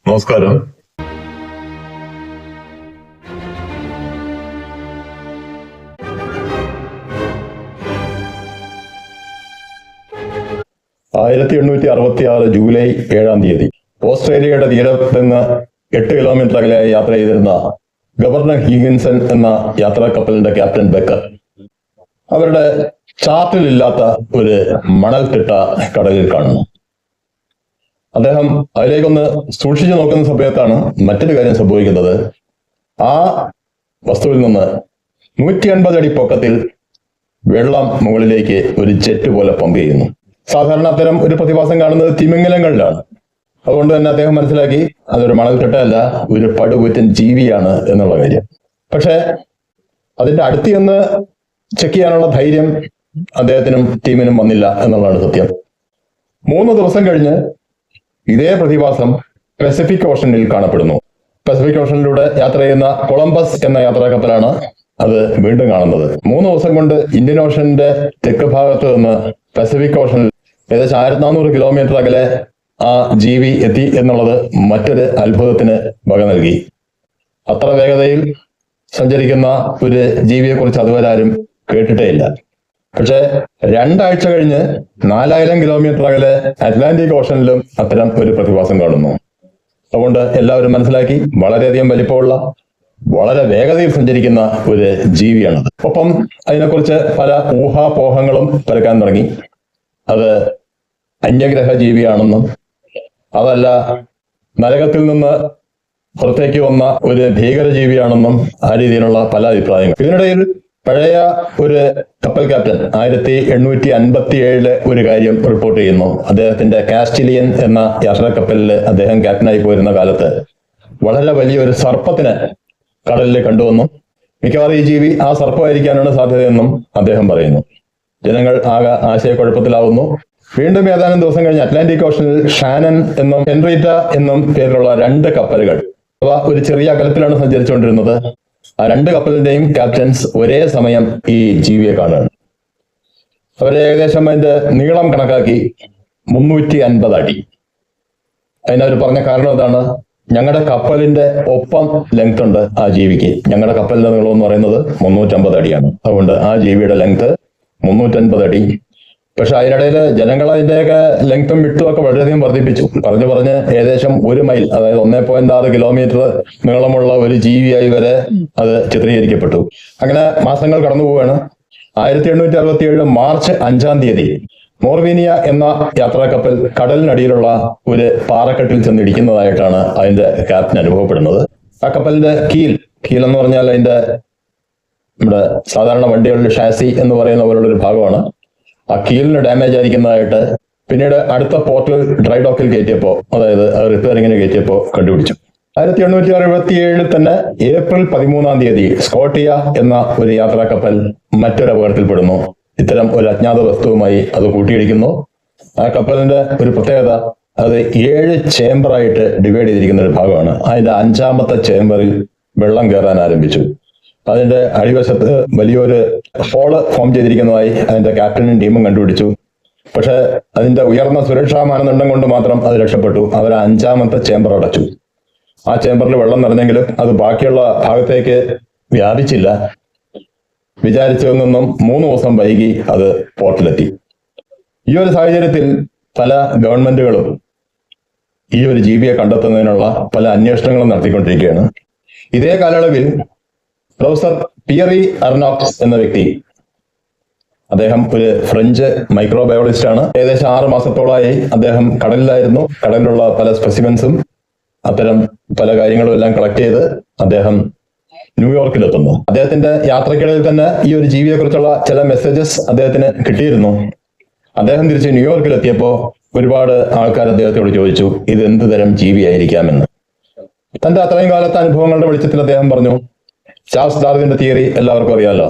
നമസ്കാരം. ജൂലൈ 7 ഓസ്ട്രേലിയയുടെ തീരത്ത് നിന്ന് 8 കിലോമീറ്റർ അകലെ യാത്ര ചെയ്തിരുന്ന ഗവർണർ ഹിഗിൻസൺ എന്ന യാത്രാ കപ്പലിന്റെ ക്യാപ്റ്റൻ ബെക്കർ അവരുടെ ചാർട്ടിലില്ലാത്ത ഒരു മണൽത്തിട്ട കടലിൽ കാണുന്നു. അദ്ദേഹം അതിലേക്കൊന്ന് സൂക്ഷിച്ചു നോക്കുന്ന സമയത്താണ് മറ്റൊരു കാര്യം സംഭവിക്കുന്നത്. ആ വസ്തുവിൽ നിന്ന് 150 അടി പൊക്കത്തിൽ വെള്ളം മുകളിലേക്ക് ഒരു ജെറ്റ് പോലെ പമ്പ് ചെയ്യുന്നു. സാധാരണ അത്തരം ഒരു പ്രതിഭാസം കാണുന്നത് തിമിംഗലങ്ങളിലാണ്. അതുകൊണ്ട് തന്നെ അദ്ദേഹം മനസ്സിലാക്കി അതൊരു മണൽത്തിട്ടയല്ല, ഒരു പടുകൂറ്റൻ ജീവിയാണ് എന്നുള്ള കാര്യം. പക്ഷെ അതിന്റെ അടുത്ത് ചെന്ന് ചെക്ക് ചെയ്യാനുള്ള ധൈര്യം അദ്ദേഹത്തിനും ടീമിനും വന്നില്ല എന്നുള്ളതാണ് സത്യം. 3 ദിവസം കഴിഞ്ഞ് ഇതേ പ്രതിഭാസം പസഫിക് ഓഷനിൽ കാണപ്പെടുന്നു. പസഫിക് ഓഷനിലൂടെ യാത്ര ചെയ്യുന്ന കൊളംബസ് എന്ന യാത്രാ കപ്പലാണ് അത് വീണ്ടും കാണുന്നത്. 3 ദിവസം കൊണ്ട് ഇന്ത്യൻ ഓഷന്റെ തെക്ക് ഭാഗത്ത് നിന്ന് പസഫിക് ഓഷനിൽ ഏകദേശം 1400 കിലോമീറ്റർ അകലെ ആ ജീവി എത്തി എന്നുള്ളത് മറ്റൊരു അത്ഭുതത്തിന് വക നൽകി. അത്ര വേഗതയിൽ സഞ്ചരിക്കുന്ന ഒരു ജീവിയെ കുറിച്ച് അതുവരെ ആരും കേട്ടിട്ടേ ഇല്ല. പക്ഷെ 2 ആഴ്ച കഴിഞ്ഞ് 4000 കിലോമീറ്റർ അകലെ അറ്റ്ലാന്റിക് ഓഷനിലും അത്തരം ഒരു പ്രതിഭാസം കാണുന്നു. അതുകൊണ്ട് എല്ലാവരും മനസ്സിലാക്കി വളരെയധികം വലിപ്പമുള്ള വളരെ വേഗതയിൽ സഞ്ചരിക്കുന്ന ഒരു ജീവിയാണത്. ഒപ്പം അതിനെക്കുറിച്ച് പല ഊഹാപോഹങ്ങളും പരക്കാൻ തുടങ്ങി. അത് അന്യഗ്രഹ ജീവിയാണെന്നും അതല്ല നരകത്തിൽ നിന്ന് പുറത്തേക്ക് വന്ന ഒരു ഭീകരജീവിയാണെന്നും ആ രീതിയിലുള്ള പല അഭിപ്രായങ്ങൾ. ഇതിനിടയിൽ പഴയ ഒരു കപ്പൽ ക്യാപ്റ്റൻ 1857 ഒരു കാര്യം റിപ്പോർട്ട് ചെയ്യുന്നു. അദ്ദേഹത്തിന്റെ കാസ്റ്റിലിയൻ എന്ന യാത്രാ കപ്പലിൽ അദ്ദേഹം ക്യാപ്റ്റനായി പോയിരുന്ന കാലത്ത് വളരെ വലിയൊരു സർപ്പത്തിനെ കടലിൽ കണ്ടുവന്നും മിക്കവാറും ഈ ജീവി ആ സർപ്പമായിരിക്കാനാണ് സാധ്യതയെന്നും അദ്ദേഹം പറയുന്നു. ജനങ്ങൾ ആകെ ആശയക്കുഴപ്പത്തിലാവുന്നു. വീണ്ടും ഏതാനും ദിവസം കഴിഞ്ഞ് അറ്റ്ലാന്റിക് ഓഷനിൽ ഷാനൻ എന്നും ഹെൻറീറ്റ എന്നും പേരിലുള്ള 2 കപ്പലുകൾ അവ ഒരു ചെറിയ അകലത്തിലാണ് സഞ്ചരിച്ചുകൊണ്ടിരുന്നത്. ആ 2 കപ്പലിന്റെയും ക്യാപ്റ്റൻസ് ഒരേ സമയം ഈ ജീവിയെ കാണുകയാണ്. അവരെ ഏകദേശം അതിന്റെ നീളം കണക്കാക്കി 350 അടി. അതിനവർ പറഞ്ഞ കാരണം എന്താണ്? ഞങ്ങളുടെ കപ്പലിന്റെ ഒപ്പം ലെങ്ത് ഉണ്ട് ആ ജീവിക്ക്. ഞങ്ങളുടെ കപ്പലിന്റെ നീളം എന്ന് പറയുന്നത് 350 അടിയാണ്. അതുകൊണ്ട് ആ ജീവിയുടെ ലെങ്ത് 350 അടി. പക്ഷെ അതിനിടയിൽ ജനങ്ങൾ അതിന്റെയൊക്കെ ലെങ്ത്തും വിട്ടും ഒക്കെ വളരെയധികം വർദ്ധിപ്പിച്ചു. പറഞ്ഞ് ഏകദേശം 1 മൈൽ, അതായത് 1.6 കിലോമീറ്റർ നീളമുള്ള ഒരു ജീവിയായി വരെ അത് ചിത്രീകരിക്കപ്പെട്ടു. അങ്ങനെ മാസങ്ങൾ കടന്നു പോവുകയാണ്. 1867 മാർച്ച് 5 നോർവീനിയ എന്ന യാത്രാ കപ്പൽ കടലിനടിയിലുള്ള ഒരു പാറക്കെട്ടിൽ ചെന്നിടിക്കുന്നതായിട്ടാണ് അതിന്റെ ക്യാപ്റ്റൻ അനുഭവപ്പെടുന്നത്. ആ കപ്പലിന്റെ കീൽ എന്ന് പറഞ്ഞാൽ അതിന്റെ നമ്മുടെ സാധാരണ വണ്ടികളുടെ ഷാസി എന്ന് പറയുന്ന പോലുള്ള ഒരു ഭാഗമാണ്. ആ കീലിന് ഡാമേജ് ആയിരിക്കുന്നതായിട്ട് പിന്നീട് അടുത്ത പോർട്ടിൽ ഡ്രൈ ഡോക്കിൽ കയറ്റിയപ്പോൾ, അതായത് റിപ്പയറിങ്ങിന് കയറ്റിയപ്പോൾ കണ്ടുപിടിച്ചു. 1867 തന്നെ ഏപ്രിൽ 13 സ്കോട്ടിയ എന്ന ഒരു യാത്രാ കപ്പൽ മറ്റൊരു അപകടത്തിൽപ്പെടുന്നു. ഇത്തരം ഒരു അജ്ഞാത വസ്തുവുമായി അത് കൂട്ടിയിടിക്കുന്നു. ആ കപ്പലിന്റെ ഒരു പ്രത്യേകത, അത് 7 ചേംബറായിട്ട് ഡിവൈഡ് ചെയ്തിരിക്കുന്ന ഒരു ഭാഗമാണ്. അതിന്റെ 5ാമത്തെ ചേംബറിൽ വെള്ളം കയറാൻ ആരംഭിച്ചു. അതിന്റെ അടിവശത്ത് വലിയൊരു ഹോള് ഫോം ചെയ്തിരിക്കുന്നതായി അതിന്റെ ക്യാപ്റ്റനും ടീമും കണ്ടുപിടിച്ചു. പക്ഷെ അതിന്റെ ഉയർന്ന സുരക്ഷാ മാനദണ്ഡം കൊണ്ട് മാത്രം അത് രക്ഷപ്പെട്ടു. അവർ 5ാമത്തെ ചേംബർ അടച്ചു. ആ ചേംബറിൽ വെള്ളം നിറഞ്ഞെങ്കിലും അത് ബാക്കിയുള്ള ഭാഗത്തേക്ക് വ്യാപിച്ചില്ല. വിചാരിച്ചതിൽ നിന്നും 3 ദിവസം വൈകി അത് പോർട്ടിലെത്തി. ഈ ഒരു സാഹചര്യത്തിൽ പല ഗവൺമെന്റുകളും ഈ ഒരു ജീവിയെ കണ്ടെത്തുന്നതിനുള്ള പല അന്വേഷണങ്ങളും നടത്തിക്കൊണ്ടിരിക്കുകയാണ്. ഇതേ കാലയളവിൽ പ്രൊഫസർ പിയറി അർനോക്സ് എന്ന വ്യക്തി, അദ്ദേഹം ഒരു ഫ്രഞ്ച് മൈക്രോബയോളജിസ്റ്റ് ആണ്. ഏകദേശം 6 മാസത്തോളമായി അദ്ദേഹം കടലിലായിരുന്നു. കടലിലുള്ള പല സ്പെസിമെൻസും അത്തരം പല കാര്യങ്ങളും എല്ലാം കളക്ട് ചെയ്ത് അദ്ദേഹം ന്യൂയോർക്കിലെത്തുന്നു. അദ്ദേഹത്തിന്റെ യാത്രക്കിടയിൽ തന്നെ ഈ ഒരു ജീവിയെ കുറിച്ചുള്ള ചില മെസ്സേജസ് അദ്ദേഹത്തിന് കിട്ടിയിരുന്നു. അദ്ദേഹം തിരിച്ച് ന്യൂയോർക്കിലെത്തിയപ്പോൾ ഒരുപാട് ആൾക്കാർ അദ്ദേഹത്തോട് ചോദിച്ചു ഇത് എന്ത് തരം ജീവിയായിരിക്കാമെന്ന്. തന്റെ അത്രയും കാലത്തെ അനുഭവങ്ങളുടെ വെളിച്ചത്തിൽ അദ്ദേഹം പറഞ്ഞു, ചാൾസ് ഡാർവിന്റെ തിയറി എല്ലാവർക്കും അറിയാലോ,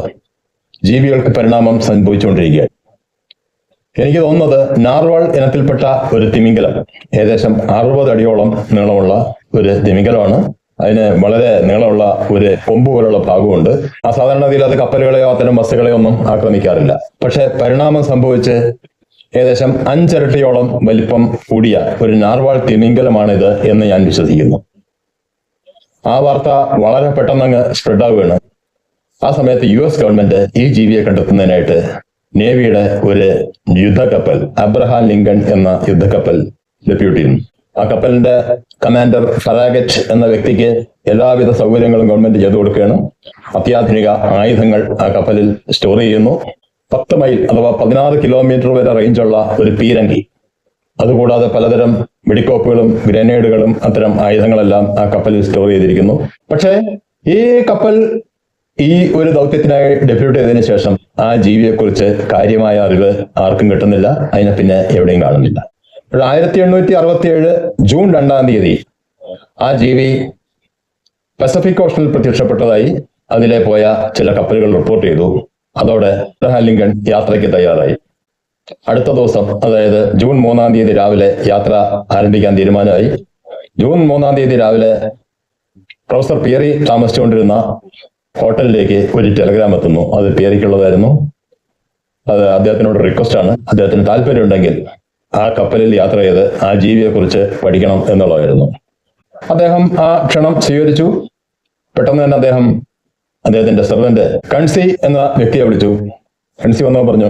ജീവികൾക്ക് പരിണാമം സംഭവിച്ചുകൊണ്ടിരിക്കുക. എനിക്ക് തോന്നുന്നത് നാർവാൾ ഇനത്തിൽപ്പെട്ട ഒരു തിമിംഗലം, ഏകദേശം 60 അടിയോളം നീളമുള്ള ഒരു തിമിംഗലമാണ്. അതിന് വളരെ നീളമുള്ള ഒരു കൊമ്പ് പോലുള്ള ഭാഗമുണ്ട്. ആ സാധാരണ രീതിയിൽ അത് കപ്പലുകളെയോ അത്തരം വസ്തുക്കളെയോ ഒന്നും ആക്രമിക്കാറില്ല. പക്ഷെ പരിണാമം സംഭവിച്ച് ഏകദേശം 5 ഇരട്ടിയോളം വലിപ്പം കൂടിയ ഒരു നാർവാൾ തിമിംഗലമാണിത് എന്ന് ഞാൻ വിശ്വസിക്കുന്നു. ആ വാർത്ത വളരെ പെട്ടെന്നങ്ങ് സ്പ്രെഡ് ആവുകയാണ്. ആ സമയത്ത് US ഗവൺമെന്റ് ഈ ജീവിയെ കണ്ടെത്തുന്നതിനായിട്ട് നേവിയുടെ ഒരു യുദ്ധക്കപ്പൽ, അബ്രഹാം ലിങ്കൺ എന്ന യുദ്ധക്കപ്പൽ ഡെപ്യൂട്ട് ചെയ്യുന്നു. ആ കപ്പലിന്റെ കമാൻഡർ ഫറാഗറ്റ് എന്ന വ്യക്തിക്ക് എല്ലാവിധ സൗകര്യങ്ങളും ഗവൺമെന്റ് ചെയ്തു കൊടുക്കുകയാണ്. അത്യാധുനിക ആയുധങ്ങൾ ആ കപ്പലിൽ സ്റ്റോർ ചെയ്യുന്നു. 10 മൈൽ അഥവാ 16 കിലോമീറ്റർ വരെ റേഞ്ചുള്ള ഒരു പീരങ്കി, അതുകൂടാതെ പലതരം വെടിക്കോപ്പുകളും ഗ്രനേഡുകളും അത്തരം ആയുധങ്ങളെല്ലാം ആ കപ്പലിൽ സ്റ്റോർ ചെയ്തിരിക്കുന്നു. പക്ഷേ ഈ കപ്പൽ ഈ ഒരു ദൗത്യത്തിനായി ഡെപ്യൂട്ട് ചെയ്തതിനു ശേഷം ആ ജീവിയെക്കുറിച്ച് കാര്യമായ അറിവ് ആർക്കും കിട്ടുന്നില്ല. അതിനെ പിന്നെ എവിടെയും കാണുന്നില്ല. 1867 ജൂൺ 2-ാം തീയതി ആ ജീവി പസഫിക് ഓഷനിൽ പ്രത്യക്ഷപ്പെട്ടതായി അതിലെ പോയ ചില കപ്പലുകൾ റിപ്പോർട്ട് ചെയ്തു. അതോടെ അബ്രഹാം ലിങ്കൺ യാത്രയ്ക്ക് തയ്യാറായി. അടുത്ത ദിവസം, അതായത് ജൂൺ 3-ാം തീയതി രാവിലെ യാത്ര ആരംഭിക്കാൻ തീരുമാനമായി. ജൂൺ 3-ാം തീയതി രാവിലെ പ്രൊഫസർ പിയറി താമസിച്ചുകൊണ്ടിരുന്ന ഹോട്ടലിലേക്ക് ഒരു ടെലഗ്രാം എത്തുന്നു. അത് പിയറിക്കുള്ളതായിരുന്നു. അത് അദ്ദേഹത്തിനോട് റിക്വസ്റ്റ് ആണ്. അദ്ദേഹത്തിന് താല്പര്യമുണ്ടെങ്കിൽ ആ കപ്പലിൽ യാത്ര ചെയ്ത് ആ ജീവിയെക്കുറിച്ച് പഠിക്കണം എന്നുള്ളതായിരുന്നു. അദ്ദേഹം ആ ക്ഷണം സ്വീകരിച്ചു. പെട്ടെന്ന് തന്നെ അദ്ദേഹത്തിന്റെ സെർവന്റ് കൺസി എന്ന വ്യക്തിയെ വിളിച്ചു. കൺസി വന്നപ്പോൾ പറഞ്ഞു,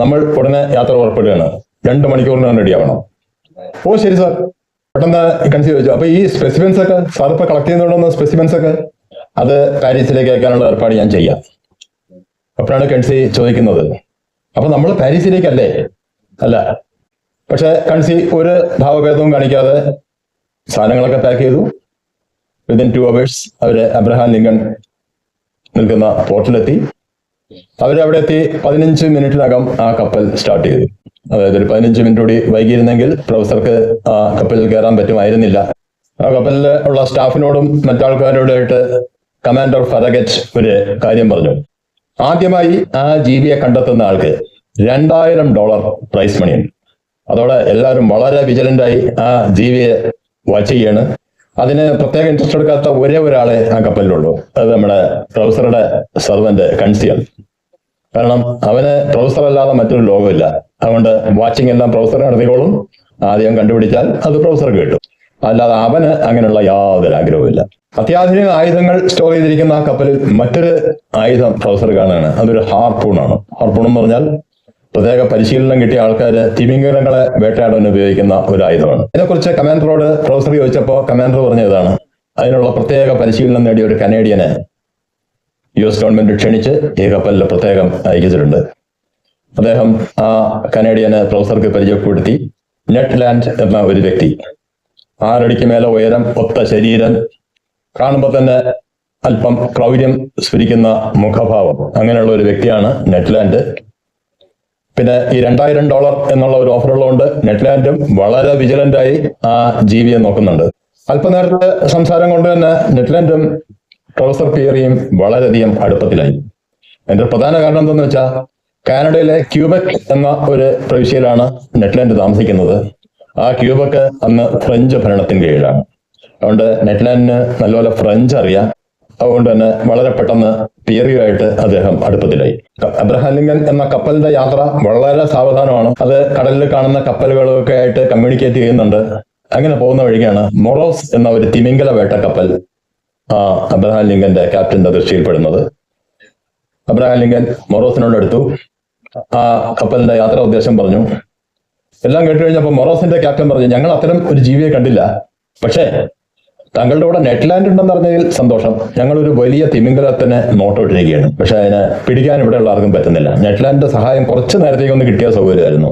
നമ്മൾ ഉടനെ യാത്ര പുറപ്പെടുകയാണ്, 2 മണിക്കൂറിനകം റെഡിയാവണം. ഓ ശരി സാർ. പെട്ടെന്ന് കൺസി ചോദിച്ചു, അപ്പൊ ഈ സ്പെസിമെൻസ് ഒക്കെ സാർ ഇപ്പൊ കളക്ട് ചെയ്യുന്നുണ്ടെന്ന് സ്പെസിമെൻസ് ഒക്കെ അത് പാരീസിലേക്ക് അയക്കാനുള്ള ഏർപ്പാട് ഞാൻ ചെയ്യാം. അപ്പോഴാണ് കൺസി ചോദിക്കുന്നത്, അപ്പൊ നമ്മൾ പാരീസിലേക്കല്ലേ? അല്ല. പക്ഷെ കൺസി ഒരു ഭാവഭേദവും കാണിക്കാതെ സാധനങ്ങളൊക്കെ പാക്ക് ചെയ്തു. വിതിൻ 2 hours അവര് അബ്രഹാം ലിങ്കൺ നിൽക്കുന്ന പോർട്ടിലെത്തി. അവരവിടെ എത്തി 15 മിനിറ്റിനകം ആ കപ്പൽ സ്റ്റാർട്ട് ചെയ്തു. അതായത് ഒരു 15 മിനിറ്റ് കൂടി വൈകിയിരുന്നെങ്കിൽ പ്രൊഫസർക്ക് ആ കപ്പലിൽ കയറാൻ പറ്റുമായിരുന്നില്ല. ആ കപ്പലിൽ ഉള്ള സ്റ്റാഫിനോടും മറ്റാൾക്കാരോടായിട്ട് കമാൻഡർ ഫറഗറ്റ് ഒരു കാര്യം പറഞ്ഞു. ആദ്യമായി ആ ജീവിയെ കണ്ടെത്തുന്ന ആൾക്ക് $2000 പ്രൈസ് മണിയുണ്ട്. അതോടെ എല്ലാവരും വളരെ വിജിലന്റായി ആ ജീവിയെ വാച്ച് ചെയ്യാണ്. അതിന് പ്രത്യേക ഇൻട്രസ്റ്റ് എടുക്കാത്ത ഒരേ ഒരാളെ ആ കപ്പലിലുള്ളൂ. അത് നമ്മുടെ പ്രൊഫസറുടെ സെർവന്റ് കൺസിയാണ്. കാരണം അവന് പ്രൊഫസർ അല്ലാതെ മറ്റൊരു ലോകമില്ല. അതുകൊണ്ട് വാച്ചിങ് എല്ലാം പ്രൊഫസർ നടത്തിക്കോളും. ആദ്യം കണ്ടുപിടിച്ചാൽ അത് പ്രൊഫസർക്ക് കിട്ടും. അല്ലാതെ അവന് അങ്ങനെയുള്ള യാതൊരു ആഗ്രഹവുമില്ല. അത്യാധുനിക ആയുധങ്ങൾ സ്റ്റോർ ചെയ്തിരിക്കുന്ന ആ കപ്പലിൽ മറ്റൊരു ആയുധം പ്രൊഫസർ കാണുകയാണ്. അതൊരു ഹാർപൂണാണ്. ഹാർപൂൺ എന്ന് പറഞ്ഞാൽ പ്രത്യേക പരിശീലനം കിട്ടിയ ആൾക്കാർ തിമിംഗലങ്ങളെ വേട്ടയാടാൻ ഉപയോഗിക്കുന്ന ഒരു ആയുധമാണ്. ഇതിനെക്കുറിച്ച് കമാൻഡറോട് പ്രൊഫസർ ചോദിച്ചപ്പോൾ കമാൻഡർ പറഞ്ഞതാണ്, അതിനുള്ള പ്രത്യേക പരിശീലനം നേടിയ ഒരു കനേഡിയനെ US ഗവൺമെന്റ് ക്ഷണിച്ച് ഈ കപ്പലിൽ പ്രത്യേകം അയച്ചിട്ടുണ്ട്. അദ്ദേഹം ആ കനേഡിയനെ പ്രൊഫസർക്ക് പരിചയപ്പെടുത്തി. നെറ്റ് ലാൻഡ് എന്ന ഒരു വ്യക്തി, 6 അടിക്ക് മേലെ ഉയരം, ഒത്ത ശരീരം, കാണുമ്പോൾ തന്നെ അല്പം ക്രൗര്യം സ്ഫുരിക്കുന്ന മുഖഭാവം, അങ്ങനെയുള്ള ഒരു വ്യക്തിയാണ് നെറ്റ് ലാൻഡ്. പിന്നെ ഈ $2000 എന്നുള്ള ഒരു ഓഫർ ഉള്ളതുകൊണ്ട് നെറ്റ്ലാൻഡും വളരെ വിജിലന്റായി ആ ജീവിയെ നോക്കുന്നുണ്ട്. അല്പനേരത്തെ സംസാരം കൊണ്ട് തന്നെ നെറ്റ്ലാൻഡും പ്രൊഫസർ പിയറിയും വളരെയധികം അടുപ്പത്തിലായി. അതിന്റെ പ്രധാന കാരണം എന്താണെന്ന് വെച്ചാൽ, കാനഡയിലെ ക്യൂബക് എന്ന ഒരു പ്രവിശ്യയിലാണ് നെറ്റ്ലാൻഡ് താമസിക്കുന്നത്. ആ ക്യൂബക് അന്ന് ഫ്രഞ്ച് ഭരണത്തിന് കീഴിലാണ്. അതുകൊണ്ട് നെറ്റ്ലാൻഡിന് നല്ലപോലെ ഫ്രഞ്ച് അറിയാം. അതുകൊണ്ട് തന്നെ വളരെ പെട്ടെന്ന് പിയറിയുമായിട്ട് അദ്ദേഹം അടുപ്പത്തിലായി. അബ്രഹാം ലിങ്കൺ എന്ന കപ്പലിന്റെ യാത്ര വളരെ സാവധാനമാണ്. അത് കടലിൽ കാണുന്ന കപ്പലുകളൊക്കെ ആയിട്ട് കമ്മ്യൂണിക്കേറ്റ് ചെയ്യുന്നുണ്ട്. അങ്ങനെ പോകുന്ന വഴിക്കാണ് മൊറോസ് എന്ന ഒരു തിമിംഗല വേട്ട കപ്പൽ അബ്രഹാം ലിങ്കന്റെ ക്യാപ്റ്റന്റെ ദൃഷ്ടിയിൽപ്പെടുന്നത്. അബ്രഹാം ലിങ്കൻ മൊറോസിനോട് എടുത്തു. ആ കപ്പലിന്റെ യാത്രാ ഉദ്ദേശം പറഞ്ഞു. എല്ലാം കേട്ട് കഴിഞ്ഞപ്പോൾ മൊറോസിന്റെ ക്യാപ്റ്റൻ പറഞ്ഞു, ഞങ്ങൾ അത്തരം ഒരു ജീവിയെ കണ്ടില്ല. പക്ഷേ താങ്കളുടെ കൂടെ നെറ്റ്ലാൻഡ് ഉണ്ടെന്ന് പറഞ്ഞതിൽ സന്തോഷം. ഞങ്ങളൊരു വലിയ തിമിംഗലത്തിനെ നോട്ടമിട്ടിരിക്കുകയാണ്. പക്ഷെ അതിനെ പിടിക്കാൻ ഇവിടെയുള്ള ആർക്കും പറ്റുന്നില്ല. നെറ്റ്ലാൻഡിന്റെ സഹായം കുറച്ച് നേരത്തേക്കൊന്ന് കിട്ടിയ സൗകര്യമായിരുന്നു.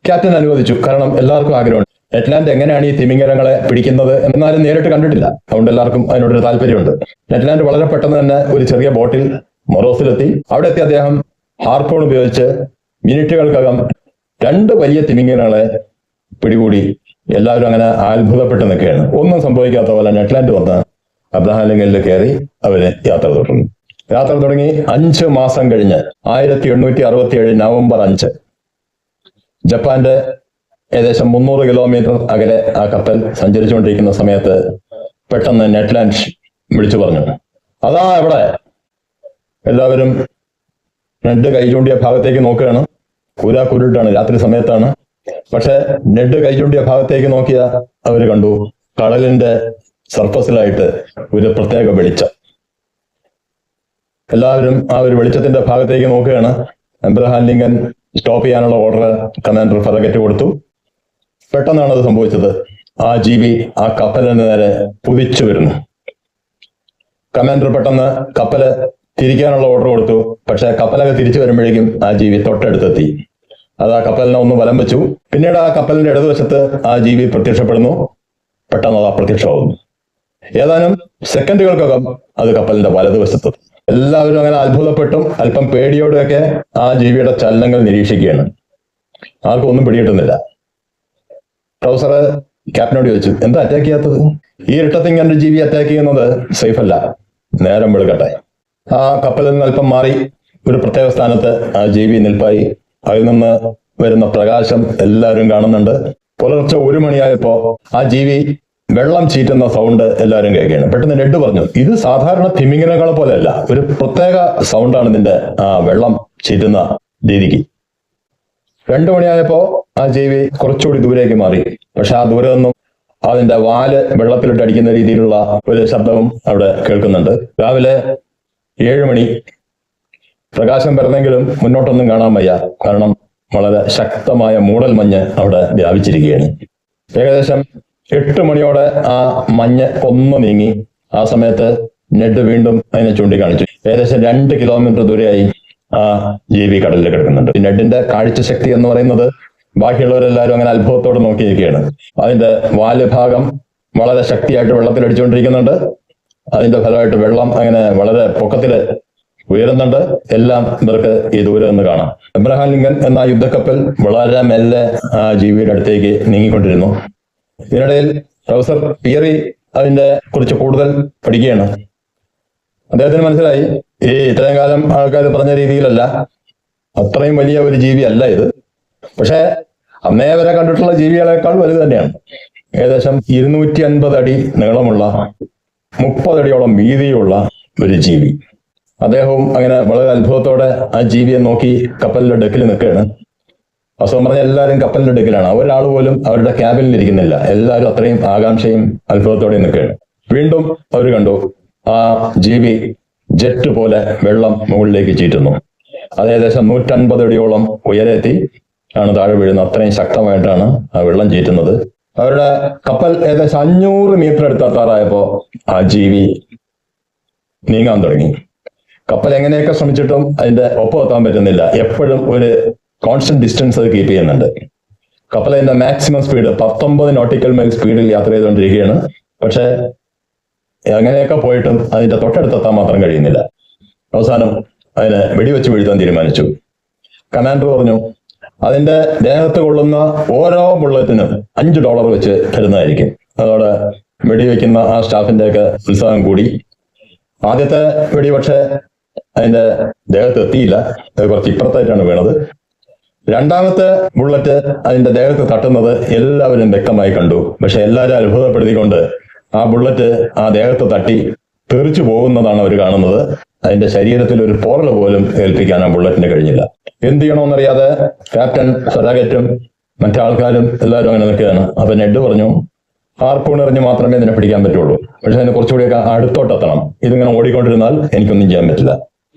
ക്യാപ്റ്റൻ അനുവദിച്ചു. കാരണം എല്ലാവർക്കും ആഗ്രഹമുണ്ട് നെറ്റ്ലാൻഡ് എങ്ങനെയാണ് ഈ തിമിംഗലങ്ങളെ പിടിക്കുന്നത് എന്നാലും നേരിട്ട് കണ്ടിട്ടില്ല. അതുകൊണ്ട് എല്ലാവർക്കും അതിനോടൊരു താല്പര്യമുണ്ട്. നെറ്റ്ലാൻഡ് വളരെ പെട്ടെന്ന് തന്നെ ഒരു ചെറിയ ബോട്ടിൽ മൊറോസിലെത്തി. അവിടെ എത്തി അദ്ദേഹം ഹാർപൂൺ ഉപയോഗിച്ച് മിനിറ്റുകൾക്കകം 2 വലിയ തിമിംഗലങ്ങളെ പിടികൂടി. എല്ലാവരും അങ്ങനെ അത്ഭുതപ്പെട്ട് നിൽക്കുകയാണ്. ഒന്നും സംഭവിക്കാത്ത പോലെ നെറ്റ്ലാൻഡ് വന്ന് അബ്രഹാം ലിങ്കനിൽ കയറി അവര് യാത്ര തുടങ്ങി. യാത്ര തുടങ്ങി 5 മാസം കഴിഞ്ഞ് 1867 നവംബർ 5 ജപ്പാന്റെ ഏകദേശം 300 കിലോമീറ്റർ അകലെ ആ കപ്പൽ സഞ്ചരിച്ചുകൊണ്ടിരിക്കുന്ന സമയത്ത് പെട്ടെന്ന് നെറ്റ്ലാൻഡ് വിളിച്ചു പറഞ്ഞു, അതാ എവിടെ. എല്ലാവരും 2 കൈ ചൂണ്ടിയ ഭാഗത്തേക്ക് നോക്കുകയാണ്. കുരുട്ടാണ്, രാത്രി സമയത്താണ്. പക്ഷെ നെഡ് കൈ ചൂണ്ടിയ ഭാഗത്തേക്ക് നോക്കിയ അവര് കണ്ടു കടലിന്റെ സർഫസിലായിട്ട് ഒരു പ്രത്യേക വെളിച്ചം. എല്ലാവരും ആ ഒരു വെളിച്ചത്തിന്റെ ഭാഗത്തേക്ക് നോക്കുകയാണ്. എബ്രഹാം ലിങ്കൻ സ്റ്റോപ്പ് ചെയ്യാനുള്ള ഓർഡർ കമാൻഡർ ഫറഗറ്റ് കൊടുത്തു. പെട്ടെന്നാണ് അത് സംഭവിച്ചത്. ആ ജീവി ആ കപ്പലിന് നേരെ കുതിച്ചു വരുന്നു. കമാൻഡർ പെട്ടെന്ന് കപ്പല് തിരിക്കാനുള്ള ഓർഡർ കൊടുത്തു. പക്ഷെ കപ്പലൊക്കെ തിരിച്ചു വരുമ്പോഴേക്കും ആ ജീവി തൊട്ടടുത്തെത്തി. അത് ആ കപ്പലിനെ ഒന്ന് വലം വെച്ചു. പിന്നീട് ആ കപ്പലിന്റെ ഇടതുവശത്ത് ആ ജീവി പ്രത്യക്ഷപ്പെടുന്നു. പെട്ടെന്ന് അത് അപ്രത്യക്ഷമാകുന്നു. ഏതാനും സെക്കൻഡുകൾക്കകം അത് കപ്പലിന്റെ വലതുവശത്ത്. എല്ലാവരും അങ്ങനെ അത്ഭുതപ്പെട്ടും അല്പം പേടിയോടെയൊക്കെ ആ ജീവിയുടെ ചലനങ്ങൾ നിരീക്ഷിക്കുകയാണ്. ആർക്കും ഒന്നും പിടികിട്ടുന്നില്ല. പ്രൊഫസർ ക്യാപ്റ്റനോട് ചോദിച്ചു, എന്താ അറ്റാക്ക് ചെയ്യാത്തത്? ഈ ഇരുട്ടത്ത് ഇങ്ങനെ ഒരു ജീവി അറ്റാക്ക് ചെയ്യുന്നത് സേഫ് അല്ല, നേരം വെളുക്കട്ടെ. ആ കപ്പലിൽ നിന്ന് അല്പം മാറി ഒരു പ്രത്യേക സ്ഥാനത്ത് ആ ജീവി നിൽപ്പായി. അതിൽ നിന്ന് വരുന്ന പ്രകാശം എല്ലാവരും കാണുന്നുണ്ട്. പുലർച്ചെ 1 മണിയായപ്പോ ആ ജീവി വെള്ളം ചീറ്റുന്ന സൗണ്ട് എല്ലാവരും കേൾക്കുകയാണ്. പെട്ടെന്ന് നെഡ് പറഞ്ഞു, ഇത് സാധാരണ തിമിംഗലങ്ങളെ പോലെയല്ല, ഒരു പ്രത്യേക സൗണ്ടാണ് ഇതിന്റെ ആ വെള്ളം ചീറ്റുന്ന രീതിക്ക്. 2 മണിയായപ്പോ ആ ജീവി കുറച്ചുകൂടി ദൂരേക്ക് മാറി. പക്ഷെ ആ ദൂരെ നിന്നും അതിന്റെ വാല് വെള്ളത്തിലിട്ട് അടിക്കുന്ന രീതിയിലുള്ള ഒരു ശബ്ദവും അവിടെ കേൾക്കുന്നുണ്ട്. രാവിലെ 7 മണി. പ്രകാശം വരുന്നെങ്കിലും മുന്നോട്ടൊന്നും കാണാൻ വയ്യ. കാരണം വളരെ ശക്തമായ മൂടൽമഞ്ഞ് അവിടെ വ്യാപിച്ചിരിക്കുകയാണ്. ഏകദേശം 8 മണിയോടെ ആ മഞ്ഞ് ഒന്ന് നീങ്ങി. ആ സമയത്ത് നെഡ് വീണ്ടും അതിനെ ചൂണ്ടിക്കാണിച്ചു. ഏകദേശം 2 കിലോമീറ്റർ ദൂരെയായി ആ ജീവി കടലിൽ കിടക്കുന്നുണ്ട്. നെഡിന്റെ കാഴ്ച ശക്തി എന്ന് പറയുന്നത് ബാക്കിയുള്ളവരെല്ലാവരും അങ്ങനെ അത്ഭുതത്തോടെ നോക്കിയിരിക്കുകയാണ്. അതിന്റെ വാല് ഭാഗം വളരെ ശക്തിയായിട്ട് വെള്ളത്തിൽ അടിച്ചുകൊണ്ടിരിക്കുന്നുണ്ട്. അതിന്റെ ഫലമായിട്ട് വെള്ളം അങ്ങനെ വളരെ പൊക്കത്തില് ഉയരുന്നുണ്ട്. എല്ലാം ഇവർക്ക് ഈ ദൂരെ നിന്ന് കാണാം. എബ്രഹാം ലിങ്കൻ എന്ന യുദ്ധക്കപ്പൽ വളരെ മെല്ലെ ആ ജീവിയുടെ അടുത്തേക്ക് നീങ്ങിക്കൊണ്ടിരുന്നു. ഇതിനിടയിൽ പ്രൊഫസർ പിയറി അതിന്റെ കുറിച്ച് കൂടുതൽ പഠിക്കുകയാണ്. അദ്ദേഹത്തിന് മനസ്സിലായി, ഈ ഇത്രയും കാലം ആൾക്കാർ പറഞ്ഞ രീതിയിലല്ല, അത്രയും വലിയ ഒരു ജീവി അല്ല ഇത്. പക്ഷെ അന്നേ വരെ കണ്ടിട്ടുള്ള ജീവികളെക്കാൾ വലുത് തന്നെയാണ്. ഏകദേശം 250 അടി നീളമുള്ള 30 അടിയോളം വീതിയുള്ള ഒരു ജീവി. അദ്ദേഹവും അങ്ങനെ വളരെ അത്ഭുതത്തോടെ ആ ജീവിയെ നോക്കി കപ്പലിന്റെ ഡെക്കിൽ നിൽക്കുകയാണ്. വാസ്തവം പറഞ്ഞാൽ എല്ലാവരും കപ്പലിന്റെ ഡെക്കിലാണ്. ഒരാൾ പോലും അവരുടെ ക്യാബിനിൽ ഇരിക്കുന്നില്ല. എല്ലാവരും അത്രയും ആകാംക്ഷയും അത്ഭുതത്തോടെയും നിൽക്കുകയാണ്. വീണ്ടും അവർ കണ്ടു ആ ജീവി ജെറ്റ് പോലെ വെള്ളം മുകളിലേക്ക് ചീറ്റുന്നു. അത് ഏകദേശം 150 അടിയോളം ഉയരെത്തി ആണ് താഴെ വീഴുന്നത്. അത്രയും ശക്തമായിട്ടാണ് ആ വെള്ളം ചീറ്റുന്നത്. അവരുടെ കപ്പൽ ഏകദേശം 500 മീറ്റർ അടുത്തെത്താറായപ്പോ ആ ജീവി നീങ്ങാൻ തുടങ്ങി. കപ്പൽ എങ്ങനെയൊക്കെ ശ്രമിച്ചിട്ടും അതിന്റെ ഒപ്പം എത്താൻ പറ്റുന്നില്ല. എപ്പോഴും ഒരു കോൺസ്റ്റന്റ് ഡിസ്റ്റൻസ് അത് കീപ്പ് ചെയ്യുന്നുണ്ട്. കപ്പൽ അതിന്റെ മാക്സിമം സ്പീഡ് 19 നോട്ടിക്കൽ മൈൽ സ്പീഡിൽ യാത്ര ചെയ്തുകൊണ്ടിരിക്കുകയാണ്. പക്ഷെ എങ്ങനെയൊക്കെ പോയിട്ടും അതിന്റെ തൊട്ടടുത്തെത്താൻ മാത്രം കഴിയുന്നില്ല. അവസാനം അതിനെ വെടിവെച്ച് വീഴ്ത്താൻ തീരുമാനിച്ചു. കമാൻഡർ പറഞ്ഞു, അതിന്റെ ദേഹത്ത് കൊള്ളുന്ന ഓരോ ബുള്ളറ്റിനും $5 വെച്ച് തരുന്നതായിരിക്കും. അതോടെ വെടിവെക്കുന്ന ആ സ്റ്റാഫിന്റെയൊക്കെ ഉത്സാഹം കൂടി. ആദ്യത്തെ വെടി പക്ഷെ അതിന്റെ ദേഹത്ത് എത്തിയില്ല. അത് കുറച്ച് ഇപ്പുറത്തായിട്ടാണ് വീണത്. രണ്ടാമത്തെ ബുള്ളറ്റ് അതിന്റെ ദേഹത്ത് തട്ടുന്നത് എല്ലാവരും വ്യക്തമായി കണ്ടു. പക്ഷെ എല്ലാവരും അത്ഭുതപ്പെടുത്തിക്കൊണ്ട് ആ ബുള്ളറ്റ് ആ ദേഹത്ത് തട്ടി തെറിച്ചു പോകുന്നതാണ് അവർ കാണുന്നത്. അതിന്റെ ശരീരത്തിൽ ഒരു പോറൽ പോലും ഏൽപ്പിക്കാൻ ആ ബുള്ളറ്റിന് കഴിഞ്ഞില്ല. എന്ത് ചെയ്യണമെന്നറിയാതെ ക്യാപ്റ്റൻ ഫറഗറ്റും മറ്റാൾക്കാരും എല്ലാവരും അങ്ങനെ നിൽക്കുകയാണ്. അപ്പൊ നെഡ് പറഞ്ഞു, ഹാർപ്പൂൺ എറിഞ്ഞ് മാത്രമേ ഇതിനെ പിടിക്കാൻ പറ്റുള്ളൂ. പക്ഷെ അതിന് കുറച്ചുകൂടിയൊക്കെ അടുത്തോട്ടെത്തണം. ഇതിങ്ങനെ ഓടിക്കൊണ്ടിരുന്നാൽ എനിക്കൊന്നും ചെയ്യാൻ പറ്റില്ല.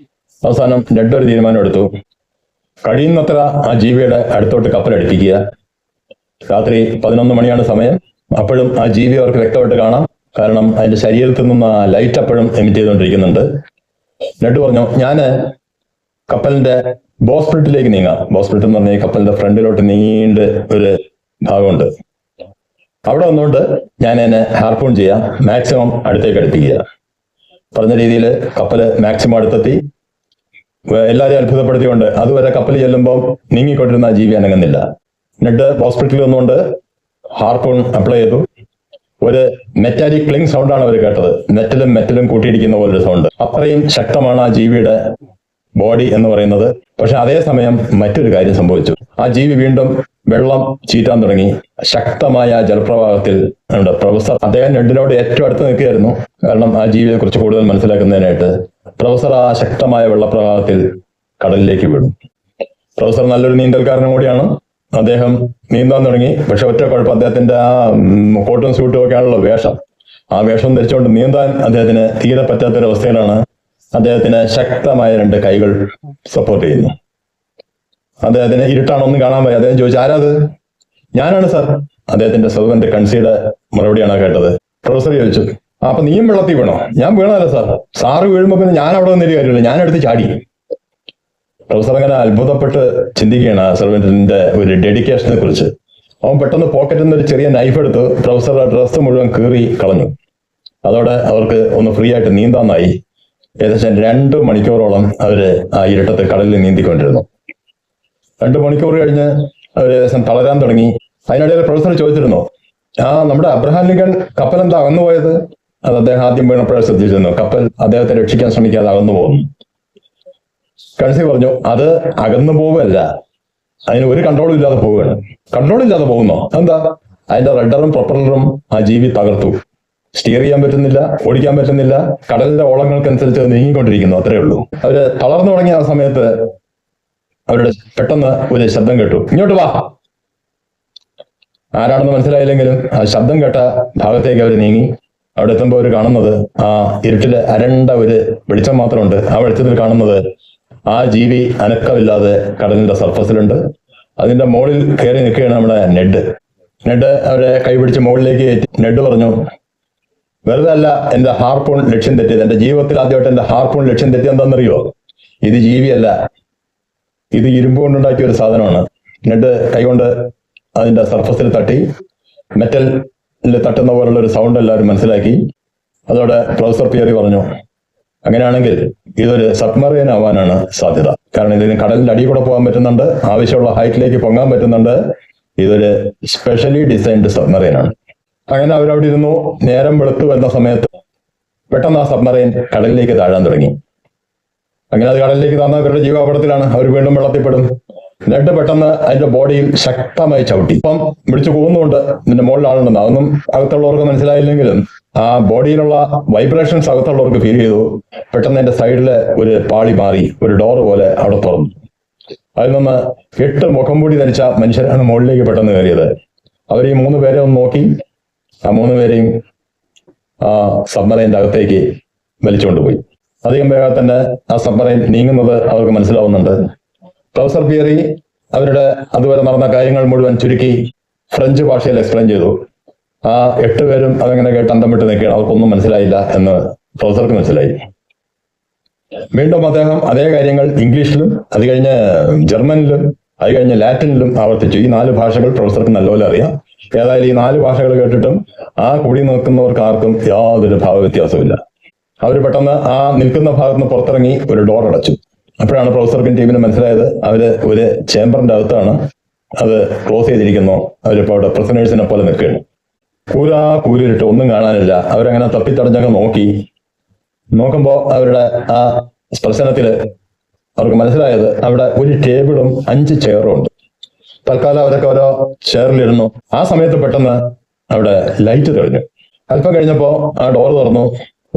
അവസാനം നെഡ് ഒരു തീരുമാനം എടുത്തു. കഴിയുന്നത്ര ആ ജീവിയുടെ അടുത്തോട്ട് കപ്പലടിപ്പിക്കുക. രാത്രി 11 മണിയാണ് സമയം. അപ്പോഴും ആ ജീവി അവർക്ക് വ്യക്തമായിട്ട് കാണാം. കാരണം അതിന്റെ ശരീരത്തിൽ നിന്ന് ആ ലൈറ്റ് അപ്പോഴും എമിറ്റ് ചെയ്തുകൊണ്ടിരിക്കുന്നുണ്ട്. നെഡ് പറഞ്ഞു, ഞാന് കപ്പലിന്റെ ബോസ്പ്രിറ്റിലേക്ക് നീങ്ങാം. ബോസ്പ്രിറ്റ് എന്ന് പറഞ്ഞാൽ കപ്പലിന്റെ ഫ്രണ്ടിലോട്ട് നീണ്ട് ഒരു ഭാഗമുണ്ട്. അവിടെ വന്നുകൊണ്ട് ഞാൻ എന്നെ ഹാർപ്പൂൺ ചെയ്യാം, മാക്സിമം അടുത്തേക്ക് അടുപ്പിക്കുക. പറഞ്ഞ രീതിയിൽ കപ്പല് മാക്സിമം അടുത്തെത്തി. എല്ലാവരെയും അത്ഭുതപ്പെടുത്തിക്കൊണ്ട് അതുവരെ കപ്പൽ ചെല്ലുമ്പോൾ നീങ്ങിക്കൊണ്ടിരുന്ന ആ ജീവി അനങ്ങുന്നില്ല. നെഡ് ഹോസ്പിറ്റലിൽ വന്നുകൊണ്ട് ഹാർപ്പൂൺ അപ്ലൈ ചെയ്തു. ഒരു മെറ്റാലിക് ക്ലിങ് സൗണ്ടാണ് അവർ കേട്ടത്. മെറ്റലും കൂട്ടിയിടിക്കുന്ന പോലൊരു സൗണ്ട്. അത്രയും ശക്തമാണ് ആ ജീവിയുടെ ബോഡി എന്ന് പറയുന്നത്. പക്ഷെ അതേസമയം മറ്റൊരു കാര്യം സംഭവിച്ചു. ആ ജീവി വീണ്ടും വെള്ളം ചീറ്റാൻ തുടങ്ങി. ശക്തമായ ജലപ്രവാഹത്തിൽ പ്രൊഫസർ അദ്ദേഹം നെഡിനോട് ഏറ്റവും അടുത്ത് നിൽക്കുകയായിരുന്നു. കാരണം ആ ജീവിയെ കുറിച്ച് കൂടുതൽ മനസ്സിലാക്കുന്നതിനായിട്ട്. പ്രൊഫസർ ആ ശക്തമായ വെള്ളപ്രവാഹത്തിൽ കടലിലേക്ക് വീണു. പ്രൊഫസർ നല്ലൊരു നീന്തൽക്കാരനും കൂടിയാണ്. അദ്ദേഹം നീന്താൻ തുടങ്ങി. പക്ഷെ ഒറ്റ കുഴപ്പം, അദ്ദേഹത്തിന്റെ ആ കോട്ടും സ്യൂട്ടും ഒക്കെ ആണല്ലോ വേഷം. ആ വേഷം ധരിച്ചുകൊണ്ട് നീന്താൻ അദ്ദേഹത്തിന് തീരെ പറ്റാത്തൊരവസ്ഥയിലാണ്. അദ്ദേഹത്തിന് ശക്തമായ 2 കൈകൾ സപ്പോർട്ട് ചെയ്യുന്നു. അദ്ദേഹത്തിന് ഇരുട്ടാണൊന്നും കാണാൻ വയ്യ. അദ്ദേഹം ചോദിച്ചു, ആരാത്? ഞാനാണ് സാർ. അദ്ദേഹത്തിന്റെ സെർവന്റ് കൺസിയുടെ മറുപടിയാണ് കേട്ടത്. പ്രൊഫസർ ചോദിച്ചു, അപ്പൊ നീയും വെള്ളത്തിൽ വീണോ? ഞാൻ വീണതല്ല സാർ. സാറ് വീഴുമ്പോ പിന്നെ ഞാൻ അവിടെ വന്നൊരു കാര്യമില്ല, ഞാൻ എടുത്ത് ചാടി. പ്രൊഫസർ അങ്ങനെ അത്ഭുതപ്പെട്ട് ചിന്തിക്കുകയാണ് ആ സെർവന്റിന്റെ ഒരു ഡെഡിക്കേഷനെ കുറിച്ച്. അവൻ പെട്ടെന്ന് പോക്കറ്റിൽ നിന്ന് ഒരു ചെറിയ നൈഫ് എടുത്ത് പ്രൊഫസറുടെ ഡ്രസ്സ് മുഴുവൻ കീറി കളഞ്ഞു. അതോടെ അവർക്ക് ഒന്ന് ഫ്രീ ആയിട്ട് നീന്താന്നായി. ഏകദേശം 2 മണിക്കൂറോളം അവര് ആ ഇരുട്ടത്ത് കടലിൽ നീന്തിക്കൊണ്ടിരുന്നു. 2 മണിക്കൂർ കഴിഞ്ഞ് അവർ ഏകദേശം തളരാൻ തുടങ്ങി. അതിനിടയിൽ പ്രൊഫസർ ചോദിച്ചിരുന്നു, നമ്മുടെ അബ്രഹാം ലിങ്കൺ കപ്പൽ എന്താ അകന്നു പോയത്? അത് അദ്ദേഹം ആദ്യം വീണപ്പോഴേ ശ്രദ്ധിച്ചിരുന്നു. കപ്പൽ അദ്ദേഹത്തെ രക്ഷിക്കാൻ ശ്രമിക്കാതെ അകന്നു പോകുന്നു. കൺസി പറഞ്ഞു, അത് അകന്നു പോവുകയല്ല, അതിന് ഒരു കൺട്രോളും ഇല്ലാതെ പോവുകയാണ്. കൺട്രോൾ ഇല്ലാതെ പോകുന്നോ? എന്താ? അതിന്റെ റഡറും പ്രൊപ്പലറും ആ ജീവി തകർത്തു. സ്റ്റിയർ ചെയ്യാൻ പറ്റുന്നില്ല, ഓടിക്കാൻ പറ്റുന്നില്ല. കടലിന്റെ ഓളങ്ങൾക്കനുസരിച്ച് നീങ്ങിക്കൊണ്ടിരിക്കുന്നു, അത്രേ ഉള്ളൂ. അവര് തളർന്നു തുടങ്ങിയ ആ സമയത്ത് അവരുടെ പെട്ടെന്ന് ഒരു ശബ്ദം കേട്ടു, ഇങ്ങോട്ട് വാ. ആരാണെന്ന് മനസ്സിലായില്ലെങ്കിലും ആ ശബ്ദം കേട്ട ഭാഗത്തേക്ക് അവർ നീങ്ങി. അവിടെ എത്തുമ്പോൾ അവർ കാണുന്നത് ആ ഇരുട്ടില് അരണ്ട ഒരു വെളിച്ചം മാത്രമുണ്ട്. ആ വെളിച്ചത്തിൽ കാണുന്നത് ആ ജീവി അനക്കമില്ലാതെ കടലിന്റെ സർഫസിലുണ്ട്. അതിന്റെ മുകളിൽ കയറി നിൽക്കുകയാണ് നമ്മുടെ നെഡ് അവരെ കൈപിടിച്ച് മുകളിലേക്ക് കയറ്റി. നെഡ് പറഞ്ഞു, വെറുതെ അല്ല എന്റെ ഹാർപൂൺ ലക്ഷ്യം തെറ്റിയത്. എന്റെ ജീവിതത്തിൽ ആദ്യമായിട്ട് എന്റെ ഹാർപൂൺ ലക്ഷ്യം തെറ്റിയത് എന്താണെന്നറിയോ? ഇത് ജീവിയല്ല, ഇത് ഇരുമ്പ് കൊണ്ടുണ്ടാക്കിയ ഒരു സാധനമാണ്. നെഡ് കൈകൊണ്ട് അതിന്റെ സർഫസിൽ തട്ടി. മെറ്റലിൽ തട്ടുന്ന പോലുള്ള ഒരു സൗണ്ട് എല്ലാവരും മനസ്സിലാക്കി. അതോടെ പ്രൊഫസർ പിയറി പറഞ്ഞു, അങ്ങനെയാണെങ്കിൽ ഇതൊരു സബ്മറൈൻ ആവാനാണ് സാധ്യത. കാരണം ഇതിന് കടലിന്റെ അടിയിൽ കൂടെ പോകാൻ പറ്റുന്നുണ്ട്, ആവശ്യമുള്ള ഹൈറ്റിലേക്ക് പൊങ്ങാൻ പറ്റുന്നുണ്ട്. ഇതൊരു സ്പെഷ്യലി ഡിസൈൻഡ് സബ്മറൈൻ ആണ്. അങ്ങനെ അവരവിടെ ഇരുന്നു. നേരം വെളുത്തു വരുന്ന സമയത്ത് പെട്ടെന്ന് ആ സബ്മറൈൻ കടലിലേക്ക് താഴാൻ തുടങ്ങി. അങ്ങനെ അത് കടലിലേക്ക് താഴ്ന്ന അവരുടെ ജീവാപകടത്തിലാണ്. അവർ വീണ്ടും വെള്ളത്തിൽപ്പെടും. നെഡ് പെട്ടെന്ന് അതിന്റെ ബോഡിയിൽ ശക്തമായി ചവിട്ടി. ഇപ്പം വിളിച്ചു പോകുന്നുണ്ട്, ഇതിന്റെ മുകളിൽ ആളുണ്ടെന്ന്. അതൊന്നും അകത്തുള്ളവർക്ക് മനസ്സിലായില്ലെങ്കിലും ആ ബോഡിയിലുള്ള വൈബ്രേഷൻസ് അകത്തുള്ളവർക്ക് ഫീൽ ചെയ്തു. പെട്ടെന്ന് അതിന്റെ സൈഡില് ഒരു പാളി മാറി, ഒരു ഡോറ് പോലെ അവിടെ തുറന്നു. അതിൽ നിന്ന് 8 മുഖംമൂടി ധരിച്ച മനുഷ്യരാണ് മുകളിലേക്ക് പെട്ടെന്ന് കയറിയത്. അവർ ഈ 3 പേരെ ഒന്ന് നോക്കി. ആ 3 പേരെയും ആ സബ്മറൈൻ്റെ അകത്തേക്ക് വലിച്ചുകൊണ്ടുപോയി. അധികം വേഗം തന്നെ ആ സബ്മറൈൻ നീങ്ങുന്നത് അവർക്ക് മനസ്സിലാവുന്നുണ്ട്. പ്രൊഫസർ പിയറി അവരുടെ അതുവരെ നടന്ന കാര്യങ്ങൾ മുഴുവൻ ചുരുക്കി ഫ്രഞ്ച് ഭാഷയിൽ എക്സ്പ്ലെയിൻ ചെയ്തു. ആ 8 പേരും അതങ്ങനെ കേട്ട് അന്തം വിട്ട് നിൽക്കുകയാണ്. അവർക്കൊന്നും മനസ്സിലായില്ല എന്ന് പ്രൊഫസർക്ക് മനസ്സിലായി. വീണ്ടും അദ്ദേഹം അതേ കാര്യങ്ങൾ ഇംഗ്ലീഷിലും അത് കഴിഞ്ഞ് ജർമ്മനിലും അത് കഴിഞ്ഞ് ലാറ്റിനിലും ആവർത്തിച്ചു. ഈ 4 ഭാഷകൾ പ്രൊഫസർക്ക് നല്ലപോലെ അറിയാം. ഏതായാലും ഈ 4 ഭാഷകൾ കേട്ടിട്ടും ആ കൂടി നിൽക്കുന്നവർക്ക് ആർക്കും യാതൊരു ഭാവവ്യത്യാസമില്ല. അവർ പെട്ടെന്ന് ആ നിൽക്കുന്ന ഭാഗത്ത് നിന്ന് പുറത്തിറങ്ങി ഒരു ഡോർ അടച്ചു. അപ്പോഴാണ് പ്രൊഫസർക്കും ടീമിന് മനസ്സിലായത് അവര് ഒരു ചേംബറിന്റെ അകത്താണ്. അത് ക്ലോസ് ചെയ്തിരിക്കുന്നു. അവരിപ്പോൾ അവിടെ പ്രിസണേഴ്സിനെ പോലെ നിൽക്കുകയാണ്. കൂരിട്ട് ഒന്നും കാണാനില്ല. അവരങ്ങനെ തപ്പിത്തടഞ്ഞൊക്കെ നോക്കുമ്പോൾ അവരുടെ ആ സ്പർശനത്തില് അവർക്ക് മനസ്സിലായത് അവിടെ ഒരു ടേബിളും 5 ചെയറും ഉണ്ട്. തൽക്കാലം അവരൊക്കെ ഓരോ ചെയറിലിരുന്നു. ആ സമയത്ത് പെട്ടെന്ന് അവിടെ ലൈറ്റ് തെളിഞ്ഞു. അല്പം കഴിഞ്ഞപ്പോ ആ ഡോർ തുറന്നു.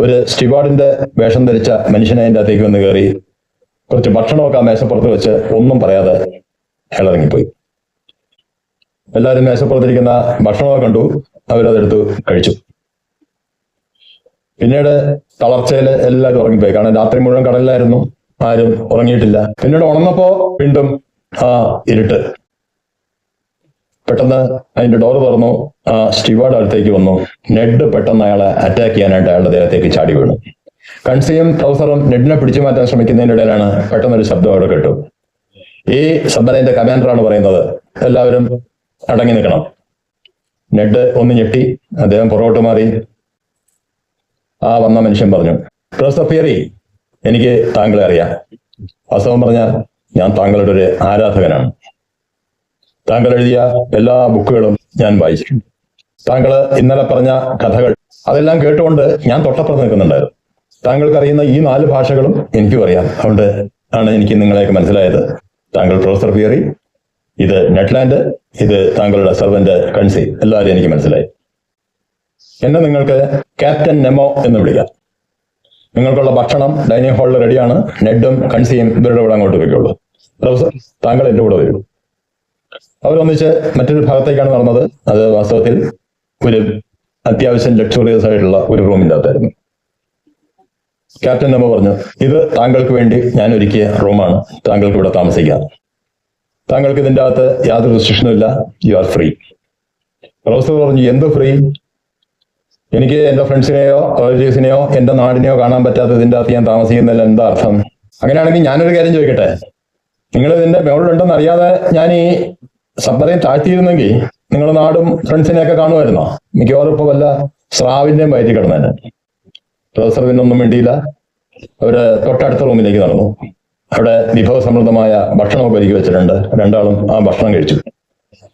ഒരു സ്റ്റിവാർഡിന്റെ വേഷം ധരിച്ച മനുഷ്യനെ അതിൻ്റെ അകത്തേക്ക് വന്ന് കയറി കുറച്ച് ഭക്ഷണമൊക്കെ ആ മേശപ്പുറത്ത് വെച്ച് ഒന്നും പറയാതെ അയാളിറങ്ങിപ്പോയി. എല്ലാവരും മേശപ്പുറത്തിരിക്കുന്ന ഭക്ഷണമൊക്കെ കണ്ടു. അവരതെടുത്ത് കഴിച്ചു. പിന്നീട് തളർച്ചയിൽ എല്ലാവരും ഉറങ്ങിപ്പോയി. കാരണം രാത്രി മുഴുവൻ കടലിലായിരുന്നു, ആരും ഉറങ്ങിയിട്ടില്ല. പിന്നീട് ഉണർന്നപ്പോ വീണ്ടും ആ ഇരുട്ട്. പെട്ടെന്ന് അതിന്റെ ഡോർ തുറന്നു. ആ സ്റ്റിവാർഡ് അടുത്തേക്ക് വന്നു. നെഡ് പെട്ടെന്ന് അയാളെ അറ്റാക്ക് ചെയ്യാനായിട്ട് അയാളുടെ ദേഹത്തേക്ക് ചാടി വീണു. കൺസിയും പ്രൊഫസറും നെഡിനെ പിടിച്ചു മാറ്റാൻ ശ്രമിക്കുന്നതിൻ്റെ ഇടയിലാണ് പെട്ടെന്നൊരു ശബ്ദം അവിടെ കേട്ടു. ഈ സബ്മറൈൻ്റെ കമാൻഡറാണ് പറയുന്നത്, എല്ലാവരും അടങ്ങി നിൽക്കണം. നെഡ് ഒന്ന് ഞെട്ടി. അദ്ദേഹം പുറകോട്ട് മാറി. ആ വന്ന മനുഷ്യൻ പറഞ്ഞു, പ്രൊഫസർ പിയറി, എനിക്ക് താങ്കളെ അറിയാം. വാസ്തവം പറഞ്ഞാൽ ഞാൻ താങ്കളുടെ ഒരു ആരാധകനാണ്. താങ്കൾ എഴുതിയ എല്ലാ ബുക്കുകളും ഞാൻ വായിച്ചിട്ടുണ്ട്. താങ്കൾ ഇന്നലെ പറഞ്ഞ കഥകൾ അതെല്ലാം കേട്ടുകൊണ്ട് ഞാൻ തൊട്ടപ്പുറത്ത് നിൽക്കുന്നുണ്ടായിരുന്നു. താങ്കൾക്ക് അറിയുന്ന ഈ 4 ഭാഷകളും എനിക്കും അറിയാം. അതുകൊണ്ട് ആണ് എനിക്ക് നിങ്ങളെയൊക്കെ മനസ്സിലായത്. താങ്കൾ പ്രൊഫസർ പിയറി, ഇത് നെറ്റ്ലാൻഡ്, ഇത് താങ്കളുടെ സെർവന്റ് കൺസി, എല്ലാവരും എനിക്ക് മനസ്സിലായി. എന്നെ നിങ്ങൾക്ക് ക്യാപ്റ്റൻ നെമോ എന്ന് വിളിക്കാം. നിങ്ങൾക്കുള്ള ഭക്ഷണം ഡൈനിങ് ഹാളിൽ റെഡിയാണ്. നെഡും കൺസിയും ഇവരുടെ കൂടെ അങ്ങോട്ട് പോയിക്കോളൂ. പ്രൊഫസർ താങ്കൾ എൻ്റെ കൂടെ വരൂ. അവരൊന്നിച്ച് മറ്റൊരു ഭാഗത്തേക്കാണ് നടന്നത്. അത് വാസ്തവത്തിൽ ഒരു അത്യാവശ്യം ലക്ഷറിയസ് ആയിട്ടുള്ള ഒരു റൂമിൻ്റെ അകത്തായിരുന്നു. ക്യാപ്റ്റൻ നമ്മ പറഞ്ഞു, ഇത് താങ്കൾക്ക് വേണ്ടി ഞാൻ ഒരുക്കിയ റൂമാണ്, താങ്കൾക്ക് ഇവിടെ താമസിക്കാം, താങ്കൾക്ക് ഇതിൻ്റെ അകത്ത് യാതൊരു റെസ്ട്രിക്ഷനും ഇല്ല, യു ആർ ഫ്രീ. പ്രൊഫസർ പറഞ്ഞു, എന്ത് ഫ്രീ? എനിക്ക് എൻ്റെ ഫ്രണ്ട്സിനെയോ റിലേറ്റീവ്സിനെയോ എൻ്റെ നാടിനെയോ കാണാൻ പറ്റാത്ത ഇതിൻ്റെ അകത്ത് ഞാൻ താമസിക്കുന്നതിൽ എന്താ അർത്ഥം? അങ്ങനെയാണെങ്കിൽ ഞാനൊരു കാര്യം ചോദിക്കട്ടെ, നിങ്ങൾ ഇതിൻ്റെ മുകളിലുണ്ടെന്ന് അറിയാതെ ഞാൻ ഈ സബ്മറൈൻ താഴ്ത്തിയിരുന്നെങ്കിൽ നിങ്ങൾ നാടും ഫ്രണ്ട്സിനെയൊക്കെ കാണുമായിരുന്നോ? മിക്കവാറും ഇപ്പോൾ വല്ല സ്രാവിൻ്റെയും വയറ്റി കിടന്നേനെ. പ്രൊഫസർ ഇതിനൊന്നും വേണ്ടിയില്ല. അവര് തൊട്ടടുത്ത റൂമിലേക്ക് നടന്നു. അവിടെ വിഭവസമൃദ്ധമായ ഭക്ഷണമൊക്കെ ഒരുക്കി വെച്ചിട്ടുണ്ട്. രണ്ടാളും ആ ഭക്ഷണം കഴിച്ചു.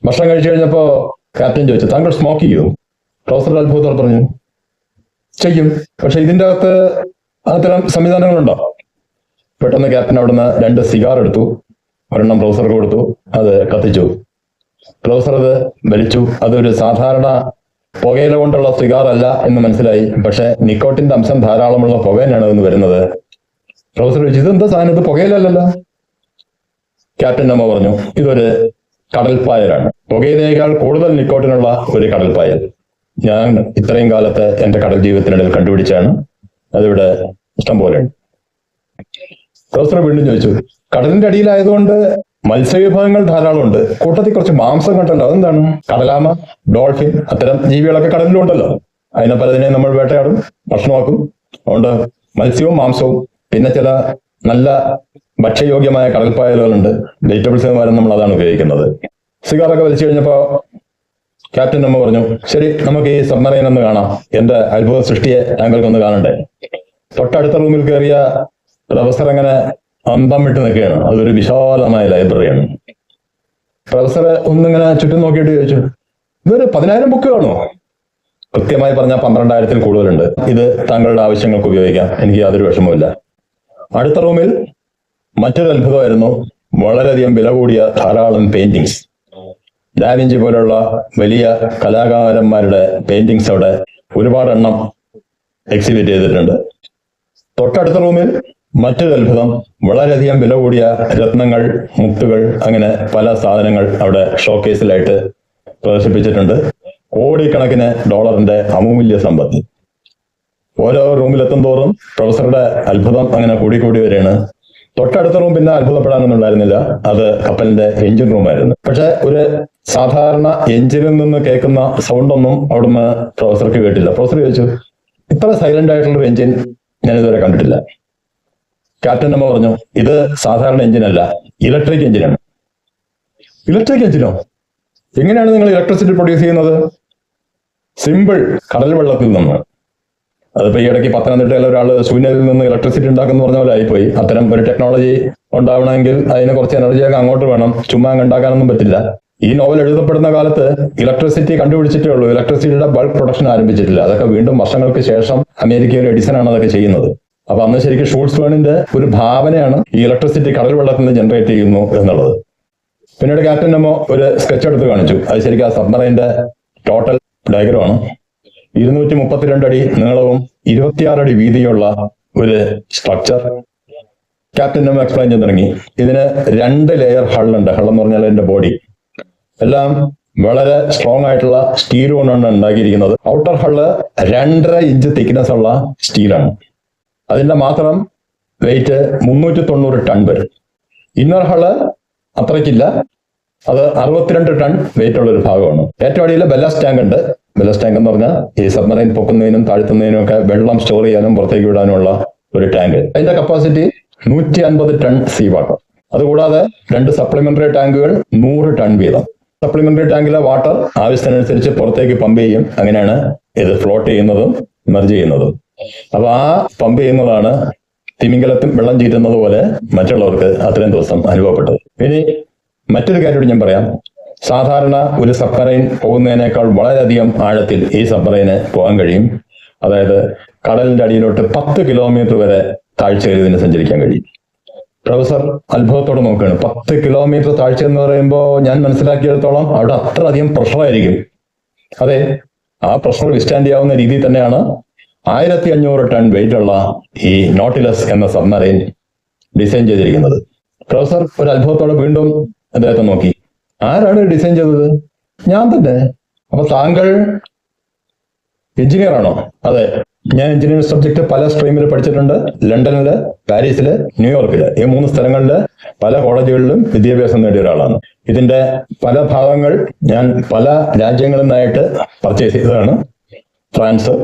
ഭക്ഷണം കഴിച്ചു കഴിഞ്ഞപ്പോൾ ക്യാപ്റ്റൻ ചോദിച്ചു, താങ്കൾ സ്മോക്ക് ചെയ്യൂ? പ്രൊഫസർ അത്ഭുതത്തോടെ പറഞ്ഞു, ചെയ്യും, പക്ഷെ ഇതിൻ്റെ അകത്ത് അത്തരം സംവിധാനങ്ങളുണ്ടോ? പെട്ടെന്ന് ക്യാപ്റ്റൻ അവിടുന്ന് 2 സിഗാർ എടുത്തു. ഒരെണ്ണം പ്രൊഫസർക്ക് കൊടുത്തു. അത് കത്തിച്ചു. പ്രൊഫസർ അത് വലിച്ചു. അതൊരു സാധാരണ പുകയില കൊണ്ടുള്ള സിഗാർ അല്ല എന്ന് മനസ്സിലായി. പക്ഷെ നിക്കോട്ടിന്റെ അംശം ധാരാളമുള്ള പുകയിലാണ് ഇന്ന് വരുന്നത്. പ്രൊഫസർ ചോദിച്ചു, ഇതെന്താ സാധനം? ഇത് പുകയിലല്ലല്ലോ. ക്യാപ്റ്റൻ അമ്മ പറഞ്ഞു, ഇതൊരു കടൽപ്പായലാണ്, പുകയിലേക്കാൾ കൂടുതൽ നിക്കോട്ടിനുള്ള ഒരു കടൽപ്പായൽ. ഞാൻ ഇത്രയും കാലത്തെ എൻ്റെ കടൽ ജീവിതത്തിനിടയിൽ കണ്ടുപിടിച്ചാണ്. അതിവിടെ ഇഷ്ടം പോലെയുണ്ട്. പ്രൊഫസർ വീണ്ടും ചോദിച്ചു, കടലിന്റെ അടിയിലായതുകൊണ്ട് മത്സ്യവിഭവങ്ങൾ ധാരാളമുണ്ട്, കൂട്ടത്തിൽ കുറച്ച് മാംസം കണ്ടല്ലോ, അതെന്താണ്? കടലാമ, ഡോൾഫിൻ, അത്തരം ജീവികളൊക്കെ കടലിലുണ്ടല്ലോ. അതിനെ പലതിനെ നമ്മൾ വേട്ടയാടും, ഭക്ഷണമാക്കും. അതുകൊണ്ട് മത്സ്യവും മാംസവും, പിന്നെ ചില നല്ല ഭക്ഷ്യയോഗ്യമായ കടൽപ്പായലുകളുണ്ട്. വെജിറ്റബിൾസ് പകരം നമ്മൾ അതാണ് ഉപയോഗിക്കുന്നത്. സിഗാറൊക്കെ വലിച്ചു കഴിഞ്ഞപ്പോൾ ക്യാപ്റ്റൻ അമ്മ പറഞ്ഞു, ശരി, നമുക്ക് ഈ സബ്മറൈൻ ഒന്ന് കാണാം. എൻ്റെ അത്ഭുത സൃഷ്ടിയെ താങ്കൾക്കൊന്ന് കാണണ്ടേ? തൊട്ടടുത്ത റൂമിൽ കയറിയ പ്രൊഫസർ അങ്ങനെ അന്തം വിട്ട് നിൽക്കുകയാണ്. അതൊരു വിശാലമായ ലൈബ്രറിയാണ്. പ്രൊഫസർ ഒന്നിങ്ങനെ ചുറ്റും നോക്കിയിട്ട് ചോദിച്ചു, ഇതൊരു 10,000 ബുക്ക് കാണോ? കൃത്യമായി പറഞ്ഞാൽ 12,000-ൽ കൂടുതലുണ്ട്. ഇത് താങ്കളുടെ ആവശ്യങ്ങൾക്ക് ഉപയോഗിക്കാം, എനിക്ക് യാതൊരു വിഷമവുമില്ല. അടുത്ത റൂമിൽ മറ്റൊരു അത്ഭുതമായിരുന്നു. വളരെയധികം വില കൂടിയ ധാരാളം പെയിന്റിങ്സ്. ഡാവിഞ്ചി പോലുള്ള വലിയ കലാകാരന്മാരുടെ പെയിന്റിങ്സ് അവിടെ ഒരുപാട് എണ്ണം എക്സിബിറ്റ് ചെയ്തിട്ടുണ്ട്. തൊട്ടടുത്ത റൂമിൽ മറ്റൊരു അത്ഭുതം, വളരെയധികം വില കൂടിയ രത്നങ്ങൾ, മുത്തുകൾ, അങ്ങനെ പല സാധനങ്ങൾ അവിടെ ഷോക്കേസിലായിട്ട് പ്രദർശിപ്പിച്ചിട്ടുണ്ട്. കോടിക്കണക്കിന് ഡോളറിന്റെ അമൂല്യ സമ്പത്ത്. ഓരോ റൂമിലെത്തും തോറും പ്രൊഫസറുടെ അത്ഭുതം അങ്ങനെ കൂടിക്കൂടി വരികയാണ്. തൊട്ടടുത്ത റൂം പിന്നെ അത്ഭുതപ്പെടാനൊന്നും ഉണ്ടായിരുന്നില്ല. അത് കപ്പലിന്റെ എഞ്ചിൻ റൂമായിരുന്നു. പക്ഷെ ഒരു സാധാരണ എഞ്ചിനിൽ നിന്ന് കേൾക്കുന്ന സൗണ്ടൊന്നും അവിടുന്ന് പ്രൊഫസർക്ക് കേട്ടില്ല. പ്രൊഫസർ ചോദിച്ചു, ഇത്ര സൈലന്റ് ആയിട്ടുള്ളൊരു എഞ്ചിൻ ഞാൻ ഇതുവരെ കണ്ടിട്ടില്ല. ക്യാപ്റ്റൻ അമ്മ പറഞ്ഞു, ഇത് സാധാരണ എഞ്ചിനല്ല, ഇലക്ട്രിക് എഞ്ചിനാണ്. ഇലക്ട്രിക് എഞ്ചിനോ? എങ്ങനെയാണ് നിങ്ങൾ ഇലക്ട്രിസിറ്റി പ്രൊഡ്യൂസ് ചെയ്യുന്നത്? സിമ്പിൾ, കടൽ വെള്ളത്തിൽ നിന്ന്. അതിപ്പോ ഈ ഇടയ്ക്ക് പത്തനംതിട്ടയിലെ ഒരാൾ ശൂന്യത്തിൽ നിന്ന് ഇലക്ട്രിസിറ്റി ഉണ്ടാക്കുന്ന പറഞ്ഞ പോലെ ആയിപ്പോയി. അത്തരം ഒരു ടെക്നോളജി ഉണ്ടാവണമെങ്കിൽ അതിന് കുറച്ച് എനർജിയൊക്കെ അങ്ങോട്ട് വേണം. ചുമ്മാ ഉണ്ടാക്കാനൊന്നും പറ്റില്ല. ഈ നോവൽ എഴുതപ്പെടുന്ന കാലത്ത് ഇലക്ട്രിസിറ്റി കണ്ടുപിടിച്ചിട്ടേ ഉള്ളൂ. ഇലക്ട്രിസിറ്റിയുടെ ബൾക്ക് പ്രൊഡക്ഷൻ ആരംഭിച്ചിട്ടില്ല. അതൊക്കെ വീണ്ടും വർഷങ്ങൾക്ക് ശേഷം അമേരിക്കയിലെ എഡിസൺ ആണ് അതൊക്കെ ചെയ്യുന്നത്. അപ്പൊ അന്ന് ശരിക്കും ഷൂൾസ് വേണിന്റെ ഒരു ഭാവനയാണ് ഈ ഇലക്ട്രിസിറ്റി കടൽ വെള്ളത്തിൽ നിന്ന് ജനറേറ്റ് ചെയ്യുന്നു എന്നുള്ളത്. പിന്നീട് ക്യാപ്റ്റൻ അമ്മ ഒരു സ്കെച്ച് എടുത്ത് കാണിച്ചു. അത് ശരിക്കും ആ സബ്മറൈൻ്റെ ടോട്ടൽ ഡയഗ്രമാണ്. 232 അടി നീളവും 26 അടി വീതിയുള്ള ഒരു സ്ട്രക്ചർ. ക്യാപ്റ്റൻ അമ്മ എക്സ്പ്ലെയിൻ ചെയ്ത് തുടങ്ങി. ഇതിന് 2 ലെയർ ഹള്ളുണ്ട്. ഹള്ളെന്ന് പറഞ്ഞാൽ അതിന്റെ ബോഡി എല്ലാം വളരെ സ്ട്രോങ് ആയിട്ടുള്ള സ്റ്റീൽ കൊണ്ടാണ് ഉണ്ടാക്കിയിരിക്കുന്നത്. ഔട്ടർ ഹള്ള് 2.5 ഇഞ്ച് തിക്നെസ് ഉള്ള സ്റ്റീലാണ്. അതിന്റെ മാത്രം വെയിറ്റ് 390 ടൺ വരും. ഇന്നർ ഹള്ള് അത്രയ്ക്കില്ല, അത് 62 ടൺ വെയിറ്റ് ഉള്ള ഒരു ഭാഗമാണ്. ഏറ്റവും അടിയിൽ ബെല്ലാസ്റ്റ് ടാങ്ക് ഉണ്ട്. ബെല്ലാസ്റ്റ് ടാങ്ക് എന്ന് പറഞ്ഞാൽ ഈ സബ്മറൈൻ പൊക്കുന്നതിനും താഴ്ത്തുന്നതിനും ഒക്കെ വെള്ളം സ്റ്റോർ ചെയ്യാനും പുറത്തേക്ക് വിടാനുമുള്ള ഒരു ടാങ്ക്. അതിന്റെ കപ്പാസിറ്റി 150 ടൺ സീ വാട്ടർ. അതുകൂടാതെ 2 സപ്ലിമെന്ററി ടാങ്കുകൾ 100 ടൺ വീതം. സപ്ലിമെന്ററി ടാങ്കിലെ വാട്ടർ ആവശ്യത്തിനനുസരിച്ച് പുറത്തേക്ക് പമ്പ് ചെയ്യും. അങ്ങനെയാണ് ഇത് ഫ്ലോട്ട് ചെയ്യുന്നതും മെർജ് ചെയ്യുന്നതും. അപ്പൊ ആ പമ്പ് ചെയ്യുന്നതാണ് തിമിംഗലത്തിൽ വെള്ളം ചീറ്റുന്നത് പോലെ മറ്റുള്ളവർക്ക് അത്രയും ദിവസം അനുഭവപ്പെട്ടത്. ഇനി മറ്റൊരു കാര്യം ഞാൻ പറയാം. സാധാരണ ഒരു സബ്മറൈൻ പോകുന്നതിനേക്കാൾ വളരെയധികം ആഴത്തിൽ ഈ സബ്മറൈന് പോകാൻ കഴിയും. അതായത് കടലിന്റെ അടിയിലോട്ട് 10 കിലോമീറ്റർ വരെ താഴ്ചയിൽ ഇതിന് സഞ്ചരിക്കാൻ കഴിയും. പ്രൊഫസർ അത്ഭുതത്തോടെ നോക്കുകയാണ്. 10 കിലോമീറ്റർ താഴ്ച എന്ന് പറയുമ്പോൾ ഞാൻ മനസ്സിലാക്കിയെടുത്തോളം അവിടെ അത്ര അധികം പ്രഷറായിരിക്കും. അതെ, ആ പ്രഷർ വിസ്റ്റാൻഡ് ചെയ്യാവുന്ന രീതിയിൽ തന്നെയാണ് 1500 ടൺ വെയിറ്റ് ഉള്ള ഈ നോട്ടിലസ് എന്ന സബ്മറൈൻ ഡിസൈൻ ചെയ്തിരിക്കുന്നത്. പ്രൊഫസർ ഒരു അത്ഭുതത്തോടെ വീണ്ടും അദ്ദേഹത്തെ നോക്കി. ആരാണ് ഡിസൈൻ ചെയ്തത്? ഞാൻ തന്നെ. അപ്പൊ താങ്കൾ എഞ്ചിനീയർ ആണോ? അതെ, ഞാൻ എഞ്ചിനീയറിംഗ് സബ്ജക്ട് പല സ്ട്രീമിൽ പഠിച്ചിട്ടുണ്ട്. ലണ്ടനില്, പാരീസില്, ന്യൂയോർക്കില്, ഈ 3 സ്ഥലങ്ങളില് പല കോളേജുകളിലും വിദ്യാഭ്യാസം നേടിയ ഒരാളാണ്. ഇതിന്റെ പല ഭാഗങ്ങൾ ഞാൻ പല രാജ്യങ്ങളിൽ നിന്നായിട്ട് പർച്ചേസ് ചെയ്തതാണ്. France,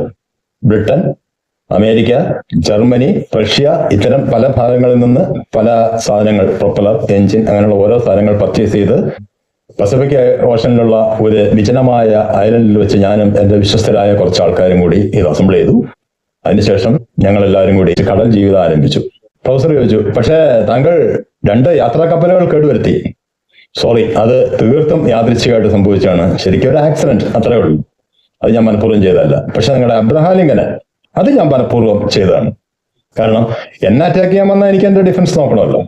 Britain, America, Germany, Russia, ഇത്തരം പല ഭാഗങ്ങളിൽ നിന്ന് പല സാധനങ്ങൾ, പ്രൊപ്പലർ, എഞ്ചിൻ, അങ്ങനെയുള്ള ഓരോ സാധനങ്ങൾ പർച്ചേസ് ചെയ്ത് പസഫിക് ഓഷനിലുള്ള ഒരു വിജനമായ ഐലൻഡിൽ വെച്ച് ഞാനും എൻ്റെ വിശ്വസ്തരായ കുറച്ച് ആൾക്കാരും കൂടി ഇത് അസംബിൾ ചെയ്തു. അതിനുശേഷം ഞങ്ങൾ എല്ലാവരും കൂടി കടൽ ജീവിതം ആരംഭിച്ചു. പ്രൊഫസർ ചോദിച്ചു, പക്ഷേ താങ്കൾ 2 യാത്രാ കപ്പലുകൾ കേടുവരുത്തി. സോറി, അത് തീർത്തും യാദൃച്ഛികമായിട്ട് സംഭവിച്ചാണ്. ശരിക്കും ഒരു ആക്സിഡന്റ്, അത്രേ ഉള്ളൂ. അത് ഞാൻ മനഃപൂർവ്വം ചെയ്തതല്ല. പക്ഷെ നിങ്ങളുടെ അബ്രഹാം ലിങ്കന് അത് ഞാൻ മനഃപൂർവ്വം ചെയ്തതാണ്. കാരണം എന്നെ അറ്റാക്ക് ചെയ്യാൻ വന്നാൽ എനിക്ക് എൻ്റെ ഡിഫൻസ് നോക്കണമല്ലോ.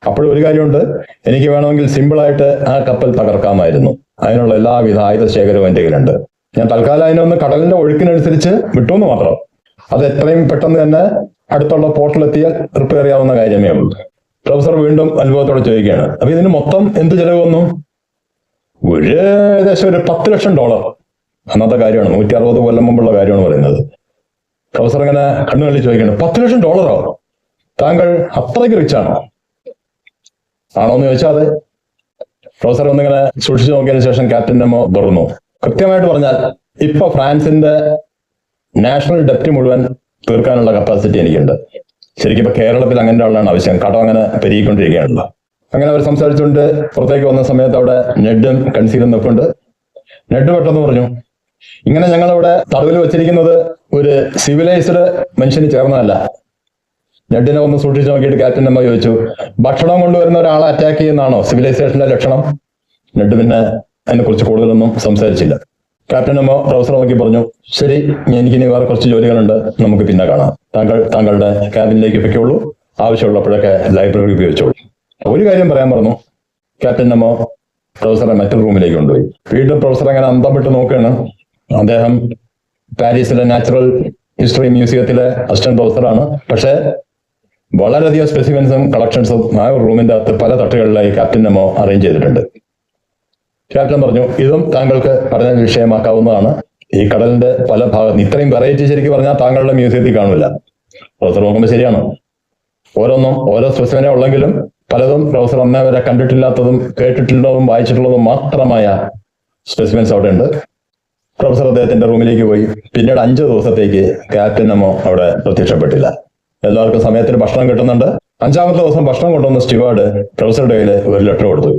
അപ്പോഴും ഒരു കാര്യമുണ്ട്, എനിക്ക് വേണമെങ്കിൽ സിമ്പിളായിട്ട് ആ കപ്പൽ തകർക്കാമായിരുന്നു. അതിനുള്ള എല്ലാവിധ ആയുധ ശേഖരവും എൻ്റെ കയ്യിലുണ്ട്. ഞാൻ തൽക്കാലം അതിനൊന്ന് കടലിന്റെ ഒഴുക്കിനനുസരിച്ച് വിട്ടുവെന്ന് മാത്രം. അത് എത്രയും പെട്ടെന്ന് തന്നെ അടുത്തുള്ള പോർട്ടിലെത്തിയാൽ റിപ്പയർ ചെയ്യാവുന്ന കാര്യമേ ഉള്ളൂ. പ്രൊഫസർ വീണ്ടും അനുഭവത്തോടെ ചോദിക്കുകയാണ്, അപ്പൊ ഇതിന് മൊത്തം എന്ത് ചെലവ് വന്നു? ഏകദേശം ഒരു $10 ലക്ഷം. അന്നത്തെ കാര്യമാണ്, 160 കൊല്ലം മുമ്പുള്ള കാര്യമാണ് പറയുന്നത്. പ്രൊഫസർ ഇങ്ങനെ കണ്ണുകളിൽ ചോദിക്കുകയാണ്, $10 ലക്ഷം? താങ്കൾ അത്രയ്ക്ക് റിച്ചാണോ? ആണോന്ന് ചോദിച്ചാൽ അതെ. പ്രൊഫസർ ഒന്നിങ്ങനെ സൂക്ഷിച്ചു നോക്കിയതിനു ശേഷം ക്യാപ്റ്റൻ നെമോ തുറന്നു. കൃത്യമായിട്ട് പറഞ്ഞാൽ ഇപ്പൊ ഫ്രാൻസിന്റെ നാഷണൽ ഡെപ്റ്റ് മുഴുവൻ തീർക്കാനുള്ള കപ്പാസിറ്റി എനിക്കുണ്ട്. ശരിക്കും ഇപ്പൊ കേരളത്തിൽ അങ്ങനെ ആളാണ് ആവശ്യം. കടം അങ്ങനെ പെരുകിക്കൊണ്ടിരിക്കുകയാണല്ലോ. അങ്ങനെ അവർ സംസാരിച്ചുകൊണ്ട് പുറത്തേക്ക് വന്ന സമയത്ത് അവിടെ നെഡും കൺസീലും നിൽപ്പുണ്ട്. നെഡ് പെട്ടെന്ന് പറഞ്ഞു, ഇങ്ങനെ ഞങ്ങളിവിടെ തടവിൽ വെച്ചിരിക്കുന്നത് ഒരു സിവിലൈസ്ഡ് മനുഷ്യന് ചേർന്നതല്ല. നെഡിനെ ഒന്ന് സൂക്ഷിച്ചു നോക്കിയിട്ട് ക്യാപ്റ്റൻ നെമോ ചോദിച്ചു, ഭക്ഷണം കൊണ്ടുവരുന്ന ഒരാളെ അറ്റാക്ക് ചെയ്യുന്നതാണോ സിവിലൈസേഷന്റെ ലക്ഷണം? നെഡ് പിന്നെ അതിനെക്കുറിച്ച് കൂടുതലൊന്നും സംസാരിച്ചില്ല. ക്യാപ്റ്റൻ നെമോ പ്രൊഫസർ നോക്കി പറഞ്ഞു, ശരി, എനിക്കിനി വേറെ കുറച്ച് ജോലികളുണ്ട്, നമുക്ക് പിന്നെ കാണാം. താങ്കളുടെ ക്യാബിനിലേക്ക് വെക്കുള്ളൂ, ആവശ്യമുള്ളപ്പോഴൊക്കെ ലൈബ്രറി ഉപയോഗിച്ചോളൂ. ഒരു കാര്യം പറയാൻ പറഞ്ഞു. ക്യാപ്റ്റൻ നെമോ പ്രൊഫസറെ മറ്റൊരു റൂമിലേക്ക് കൊണ്ടുപോയി. വീണ്ടും പ്രൊഫസർ അങ്ങനെ അന്തം വിട്ട് നോക്കുകയാണ്. അദ്ദേഹം പാരീസിലെ നാച്ചുറൽ ഹിസ്റ്ററി മ്യൂസിയത്തിലെ അസിസ്റ്റന്റ് പ്രൊഫസറാണ്. പക്ഷേ വളരെയധികം സ്പെസിമെൻസും കളക്ഷൻസും ആ റൂമിന്റെ അകത്ത് പല തട്ടുകളിലായി ക്യാപ്റ്റൻ നെമോ അറേഞ്ച് ചെയ്തിട്ടുണ്ട്. ക്യാപ്റ്റൻ പറഞ്ഞു, ഇതും താങ്കൾക്ക് പഠന വിഷയമാക്കാവുന്നതാണ്. ഈ കടലിന്റെ പല ഭാഗത്ത് ഇത്രയും വെറൈറ്റി ശരിക്കും പറഞ്ഞാൽ താങ്കളുടെ മ്യൂസിയത്തിൽ കാണില്ല. പ്രൊഫസർ നോക്കുമ്പോൾ ശരിയാണ്, ഓരോന്നും ഓരോ സ്പെസിമെനെ ഉള്ളെങ്കിലും പലതും പ്രൊഫസർ അന്നേ വരെ കണ്ടിട്ടില്ലാത്തതും കേട്ടിട്ടുള്ളതും വായിച്ചിട്ടുള്ളതും മാത്രമായ സ്പെസിമെൻസ് അവിടെ ഉണ്ട്. പ്രൊഫസർ അദ്ദേഹത്തിന്റെ റൂമിലേക്ക് പോയി. പിന്നീട് 5 ദിവസത്തേക്ക് ക്യാപ്റ്റൻ നെമോ അവിടെ പ്രത്യക്ഷപ്പെട്ടില്ല. എല്ലാവർക്കും സമയത്തിന് ഭക്ഷണം കിട്ടുന്നുണ്ട്. 5ാമത്തെ ദിവസം ഭക്ഷണം കൊണ്ടുവന്ന സ്റ്റുവാർഡ് പ്രൊഫസറുടെ കയ്യിൽ ഒരു ലെറ്റർ കൊടുത്തു.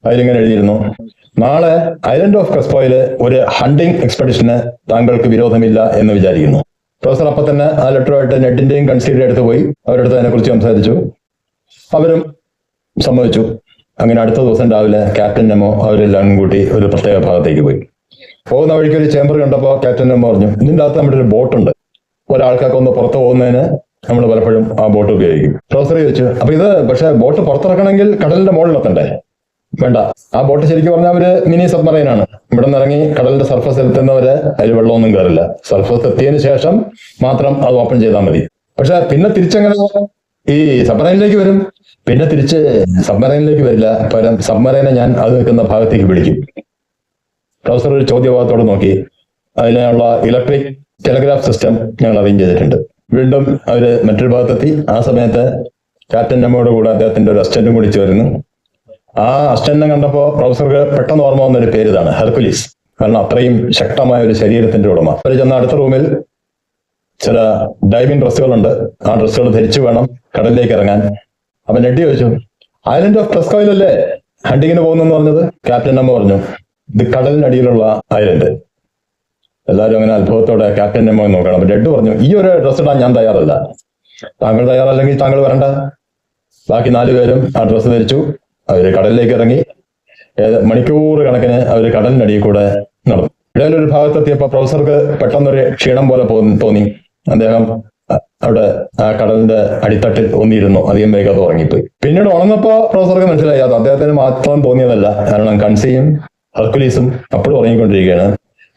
അതിലിങ്ങനെ എഴുതിയിരുന്നു, നാളെ ഐലൻഡ് ഓഫ് ക്രസ്പോയില് ഒരു ഹണ്ടിങ് എക്സ്പെഡിഷന് താങ്കൾക്ക് വിരോധമില്ല എന്ന് വിചാരിക്കുന്നു. പ്രൊഫസർ അപ്പം തന്നെ ആ ലെറ്ററുമായിട്ട് നെഡിന്റെയും കൺസീലിന്റെ അടുത്ത് പോയി അവരടുത്ത് അതിനെക്കുറിച്ച് സംസാരിച്ചു. അവരും സമ്മതിച്ചു. അങ്ങനെ അടുത്ത ദിവസം രാവിലെ ക്യാപ്റ്റൻ നെമോ അവരെല്ലാം കൂട്ടി ഒരു പ്രത്യേക ഭാഗത്തേക്ക് പോയി. പോകുന്ന വഴിക്ക് ഒരു ചേംബർ കണ്ടപ്പോൾ ക്യാപ്റ്റൻ നെമോ പറഞ്ഞു, ഇതിൻ്റെ അകത്ത് നമ്മുടെ ഒരു ബോട്ടുണ്ട്. ഒരാൾക്കൊക്കെ ഒന്ന് പുറത്ത് പോകുന്നതിന് നമ്മൾ പലപ്പോഴും ആ ബോട്ട് ഉപയോഗിക്കും. പ്രൊഫസർ ചോദിച്ചു, അപ്പൊ ഇത് പക്ഷെ ബോട്ട് പുറത്തിറക്കണമെങ്കിൽ കടലിന്റെ മുകളിലെത്തണ്ടേ? വേണ്ട, ആ ബോട്ട് ശരിക്കും പറഞ്ഞാൽ ഒരു മിനി സബ്മറൈനാണ്. ഇവിടെ നിന്ന് ഇറങ്ങി കടലിന്റെ സർഫസ് എത്തുന്നവരെ അതിൽ വെള്ളമൊന്നും കയറില്ല. സർഫസ് എത്തിയതിനു ശേഷം മാത്രം അത് ഓപ്പൺ ചെയ്താൽ മതി. പക്ഷെ പിന്നെ തിരിച്ചെങ്ങനെ ഈ സബ്മറൈനിലേക്ക് വരും? പിന്നെ തിരിച്ച് സബ്മറൈനിലേക്ക് വരില്ല. പകരം സബ്മറൈനെ ഞാൻ അത് നിൽക്കുന്ന ഭാഗത്തേക്ക് പിടിക്കും. പ്രൊഫസർ ഒരു ചോദ്യഭാഗത്തോടെ നോക്കി. അതിനുള്ള ഇലക്ട്രിക് ടെലിഗ്രാഫ് സിസ്റ്റം ഞങ്ങൾ അറേഞ്ച് ചെയ്തിട്ടുണ്ട്. വീണ്ടും അവര് മറ്റൊരു ഭാഗത്തെത്തി. ആ സമയത്ത് ക്യാപ്റ്റൻ നെമോയുടെ കൂടെ അദ്ദേഹത്തിന്റെ ഒരു അസിസ്റ്റന്റും കൂടി ചേർന്നു. ആ അസിസ്റ്റന്റിനെ കണ്ടപ്പോൾ പ്രൊഫസർക്ക് പെട്ടെന്ന് ഓർമ്മ വന്നൊരു പേര് ഇതാണ്, ഹെർക്കുലീസ്. കാരണം അത്രയും ശക്തമായ ഒരു ശരീരത്തിന്റെ ഉടമ. അവർ ചെന്ന അടുത്ത റൂമിൽ ചില ഡൈവിംഗ് ഡ്രസ്സുകളുണ്ട്. ആ ഡ്രസ്സുകൾ ധരിച്ചു വേണം കടലിലേക്ക് ഇറങ്ങാൻ. അപ്പൊ നെഡി ചോദിച്ചു, ഐലൻഡ് ഓഫ് ക്രസ്കോയിലല്ലേ ഹണ്ടിങ്ങിന് പോകുന്നെന്ന് പറഞ്ഞത്? ക്യാപ്റ്റൻ നെമോ പറഞ്ഞു, ഇത് കടലിനടിയിലുള്ള ഐലൻഡ്. എല്ലാവരും അങ്ങനെ അത്ഭുതത്തോടെ ക്യാപ്റ്റൻ നെമോ നോക്കണം. അപ്പൊ നെഡ് പറഞ്ഞു, ഈ ഒരു ഡ്രസ്സ് ഇടാൻ ഞാൻ തയ്യാറല്ല. താങ്കൾ തയ്യാറല്ലെങ്കിൽ താങ്കൾ വരണ്ട. ബാക്കി 4 പേരും ആ ഡ്രസ്സ് ധരിച്ചു. അവര് കടലിലേക്ക് ഇറങ്ങി. മണിക്കൂർ കണക്കിന് അവര് കടലിനടിയിൽ കൂടെ നടന്നു. ഇടയിലൊരു ഭാഗത്തെത്തിയപ്പോൾ പ്രൊഫസർക്ക് പെട്ടെന്നൊരു ക്ഷീണം പോലെ തോന്നി. അദ്ദേഹം അവിടെ ആ കടലിന്റെ അടിത്തട്ടിൽ ഒന്നിരുന്നു. അധികം വേഗം ഉറങ്ങിപ്പോയി. പിന്നീട് ഉണർന്നപ്പോ പ്രൊഫസർക്ക് മനസ്സിലായി അത് അദ്ദേഹത്തിന് മാത്രം തോന്നിയതല്ല. കാരണം കൺസിയും ഹെർക്കുലീസും അപ്പോഴും ഉറങ്ങിക്കൊണ്ടിരിക്കുകയാണ്.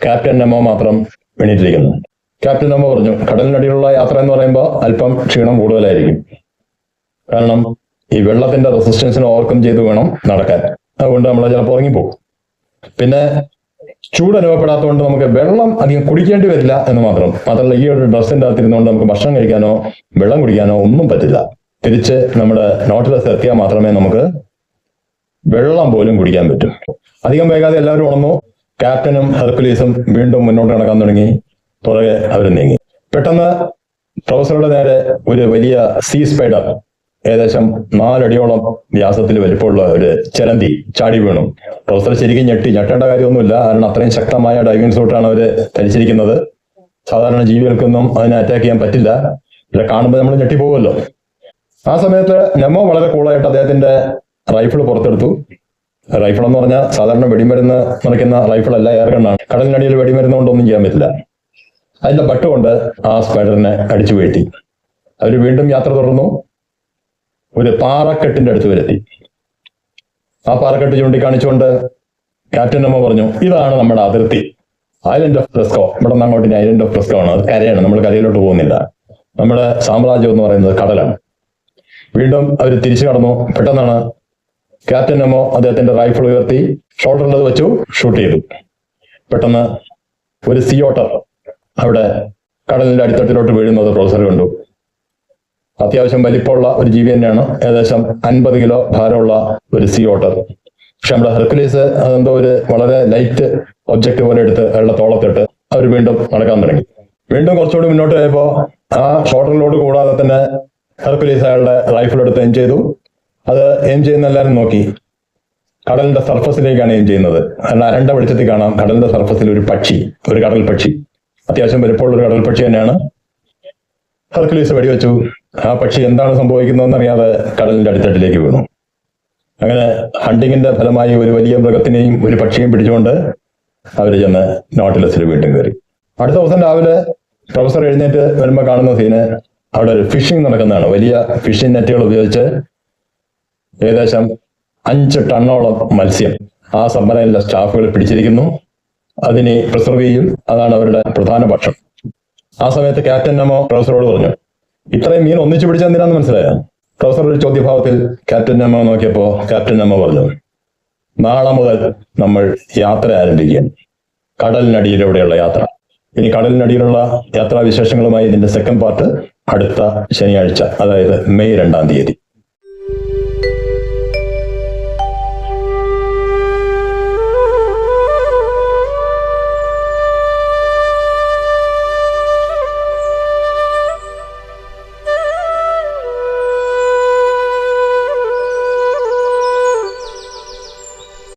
ക്യാപ്റ്റൻ നെമോ മാത്രം എണീറ്റിരിക്കുന്നു. ക്യാപ്റ്റൻ നെമോ പറഞ്ഞു, കടലിനടിയിലുള്ള യാത്ര എന്ന് പറയുമ്പോൾ അല്പം ക്ഷീണം കൂടുതലായിരിക്കും. കാരണം ഈ വെള്ളത്തിന്റെ റെസിസ്റ്റൻസിനെ ഓവർകം ചെയ്ത് വേണം നടക്കാൻ. അതുകൊണ്ട് നമ്മൾ ചിലപ്പോൾ ഉറങ്ങിപ്പോകും. പിന്നെ ചൂട് അനുഭവപ്പെടാത്തതുകൊണ്ട് നമുക്ക് വെള്ളം അധികം കുടിക്കേണ്ടി വരില്ല എന്ന് മാത്രമല്ല ഈ ഒരു ഡ്രസ്സിന്റെ അകത്തിരുന്നുകൊണ്ട് നമുക്ക് ഭക്ഷണം കഴിക്കാനോ വെള്ളം കുടിക്കാനോ ഒന്നും പറ്റില്ല. തിരിച്ച് നമ്മുടെ നോട്ടിലസ് എത്തിയാൽ മാത്രമേ നമുക്ക് വെള്ളം പോലും കുടിക്കാൻ പറ്റും. അധികം വൈകാതെ എല്ലാവരും ഉണർന്നു. ക്യാപ്റ്റനും ഹെർക്കുലീസും വീണ്ടും മുന്നോട്ട് നടക്കാൻ തുടങ്ങി. പുറകെ അവർ നീങ്ങി. പെട്ടെന്ന് പ്രൊഫസറുടെ നേരെ ഒരു വലിയ സീ സ്പൈഡർ, ഏകദേശം 4 അടിയോളം വ്യാസത്തിൽ വലിപ്പമുള്ള ഒരു ചിലന്തി ചാടി വീണു. പ്രൊഫസർ ശരിക്കും ഞെട്ടേണ്ട കാര്യമൊന്നുമില്ല. കാരണം അത്രയും ശക്തമായ ഡൈവിംഗ് സൂട്ടാണ് അവർ ധരിച്ചിരിക്കുന്നത്. സാധാരണ ജീവികൾക്കൊന്നും അതിനെ അറ്റാക്ക് ചെയ്യാൻ പറ്റില്ല. ഇവിടെ കാണുമ്പോൾ നമ്മൾ ഞെട്ടിപ്പോകുമല്ലോ. ആ സമയത്ത് നെമോ വളരെ കൂളായിട്ട് അദ്ദേഹത്തിന്റെ റൈഫിൾ പുറത്തെടുത്തു. റൈഫിൾ എന്ന് പറഞ്ഞാൽ സാധാരണ വെടിമരുന്ന് നിറയ്ക്കുന്ന റൈഫിളല്ല, എയർ ഗണ്ണാണ്. കടലിനടിയിൽ വെടിമരുന്ന് കൊണ്ടൊന്നും ചെയ്യാൻ പറ്റില്ല. അതിന്റെ ബട്ട് കൊണ്ട് ആ സ്പൈഡറിനെ അടിച്ചു വീഴ്ത്തി. അവർ വീണ്ടും യാത്ര തുടർന്നു. ഒരു പാറക്കെട്ടിന്റെ അടുത്ത് വരുത്തി. ആ പാറക്കെട്ട് ചൂണ്ടിക്കാണിച്ചുകൊണ്ട് ക്യാപ്റ്റൻ നെമോ പറഞ്ഞു, ഇതാണ് നമ്മുടെ അതിർത്തി, ഐലൻഡ് ഓഫ് പ്രെസ്കോ. ഇവിടെ നിന്ന് അങ്ങോട്ട് ഐലൻഡ് ഓഫ് പ്രെസ്കോ ആണ്. അത് കരയാണ്, നമ്മൾ കരയിലോട്ട് പോകുന്നില്ല. നമ്മുടെ സാമ്രാജ്യം എന്ന് പറയുന്നത് കടലാണ്. വീണ്ടും അവർ തിരിച്ചു കടന്നു. പെട്ടെന്നാണ് ക്യാപ്റ്റൻ നെമോ അദ്ദേഹത്തിന്റെ റൈഫിൾ ഉയർത്തി ഷോൾഡറിൽ അത് വെച്ചു, ഷൂട്ട് ചെയ്തു. പെട്ടെന്ന് ഒരു സീ ഓട്ടർ അവിടെ കടലിന്റെ അടിത്തട്ടിലോട്ട് വീഴുന്നത് പ്രൊഫസർ കണ്ടു. അത്യാവശ്യം വലിപ്പമുള്ള ഒരു ജീവി തന്നെയാണ്. ഏകദേശം 50 കിലോ ഭാരമുള്ള ഒരു സീ ഓട്ടർ. പക്ഷെ നമ്മുടെ ഹെർക്കുലീസ് അതെന്തോ ഒരു വളരെ ലൈറ്റ് ഒബ്ജക്റ്റ് പോലെ എടുത്ത് അയാളുടെ തോളത്തിട്ട് അവർ വീണ്ടും നടക്കാൻ തുടങ്ങി. വീണ്ടും കുറച്ചുകൂടി മുന്നോട്ട് പോയപ്പോൾ ആ ഷോട്ടറിലോട് കൂടാതെ തന്നെ ഹെർക്കുലീസ് അയാളുടെ റൈഫിൾ എടുത്ത് എയിം ചെയ്തു. അത് എയിം ചെയ്യുന്ന എല്ലാവരും നോക്കി. കടലിന്റെ സർഫസിലേക്കാണ് എയിം ചെയ്യുന്നത്. കാരണം അരണ്ട വെളിച്ചത്തിൽ കാണാം കടലിന്റെ സർഫസിൽ ഒരു പക്ഷി, ഒരു കടൽ പക്ഷി, അത്യാവശ്യം വലിപ്പമുള്ള ഒരു കടൽ പക്ഷി തന്നെയാണ്. ഹെർക്കുലീസ് വെടിവെച്ചു. ആ പക്ഷി എന്താണ് സംഭവിക്കുന്നതെന്ന് അറിയാതെ കടലിന്റെ അടിത്തട്ടിലേക്ക് വീണു. അങ്ങനെ ഹണ്ടിങ്ങിന്റെ ഫലമായി ഒരു വലിയ മൃഗത്തിനെയും ഒരു പക്ഷിയെയും പിടിച്ചുകൊണ്ട് അവർ ചെന്ന് നോട്ടിലസിൽ വീണ്ടും കയറി. അടുത്ത ദിവസം രാവിലെ പ്രൊഫസർ എഴുന്നേറ്റ് വരുമ്പോൾ കാണുന്ന സീന് അവിടെ ഒരു ഫിഷിംഗ് നടക്കുന്നതാണ്. വലിയ ഫിഷിംഗ് നെറ്റുകൾ ഉപയോഗിച്ച് ഏകദേശം 5 ടണ്ണോളം മത്സ്യം ആ സബ്മറൈനിലെ സ്റ്റാഫുകൾ പിടിച്ചിരിക്കുന്നു. അതിനെ പ്രിസർവ് ചെയ്യും. അതാണ് അവരുടെ പ്രധാന ഭക്ഷണം. ആ സമയത്ത് ക്യാപ്റ്റൻ നെമോ പ്രൊഫസറോട് പറഞ്ഞു, ഇത്രയും മീൻ ഒന്നിച്ചു പിടിച്ചെന്തിനാന്ന് മനസ്സിലായോ? പ്രൊഫസർ ഒരു ചോദ്യഭാവത്തിൽ ക്യാപ്റ്റൻ നെമോ നോക്കിയപ്പോ ക്യാപ്റ്റൻ നെമോ പറഞ്ഞു, നാളെ മുതൽ നമ്മൾ യാത്ര ആരംഭിക്കുകയാണ്, കടലിനടിയിലൂടെയുള്ള യാത്ര. ഇനി കടലിനടിയിലുള്ള യാത്രാവിശേഷങ്ങളുമായി ഇതിന്റെ സെക്കൻഡ് പാർട്ട് അടുത്ത ശനിയാഴ്ച, അതായത് മെയ് 2-ാം തീയതി.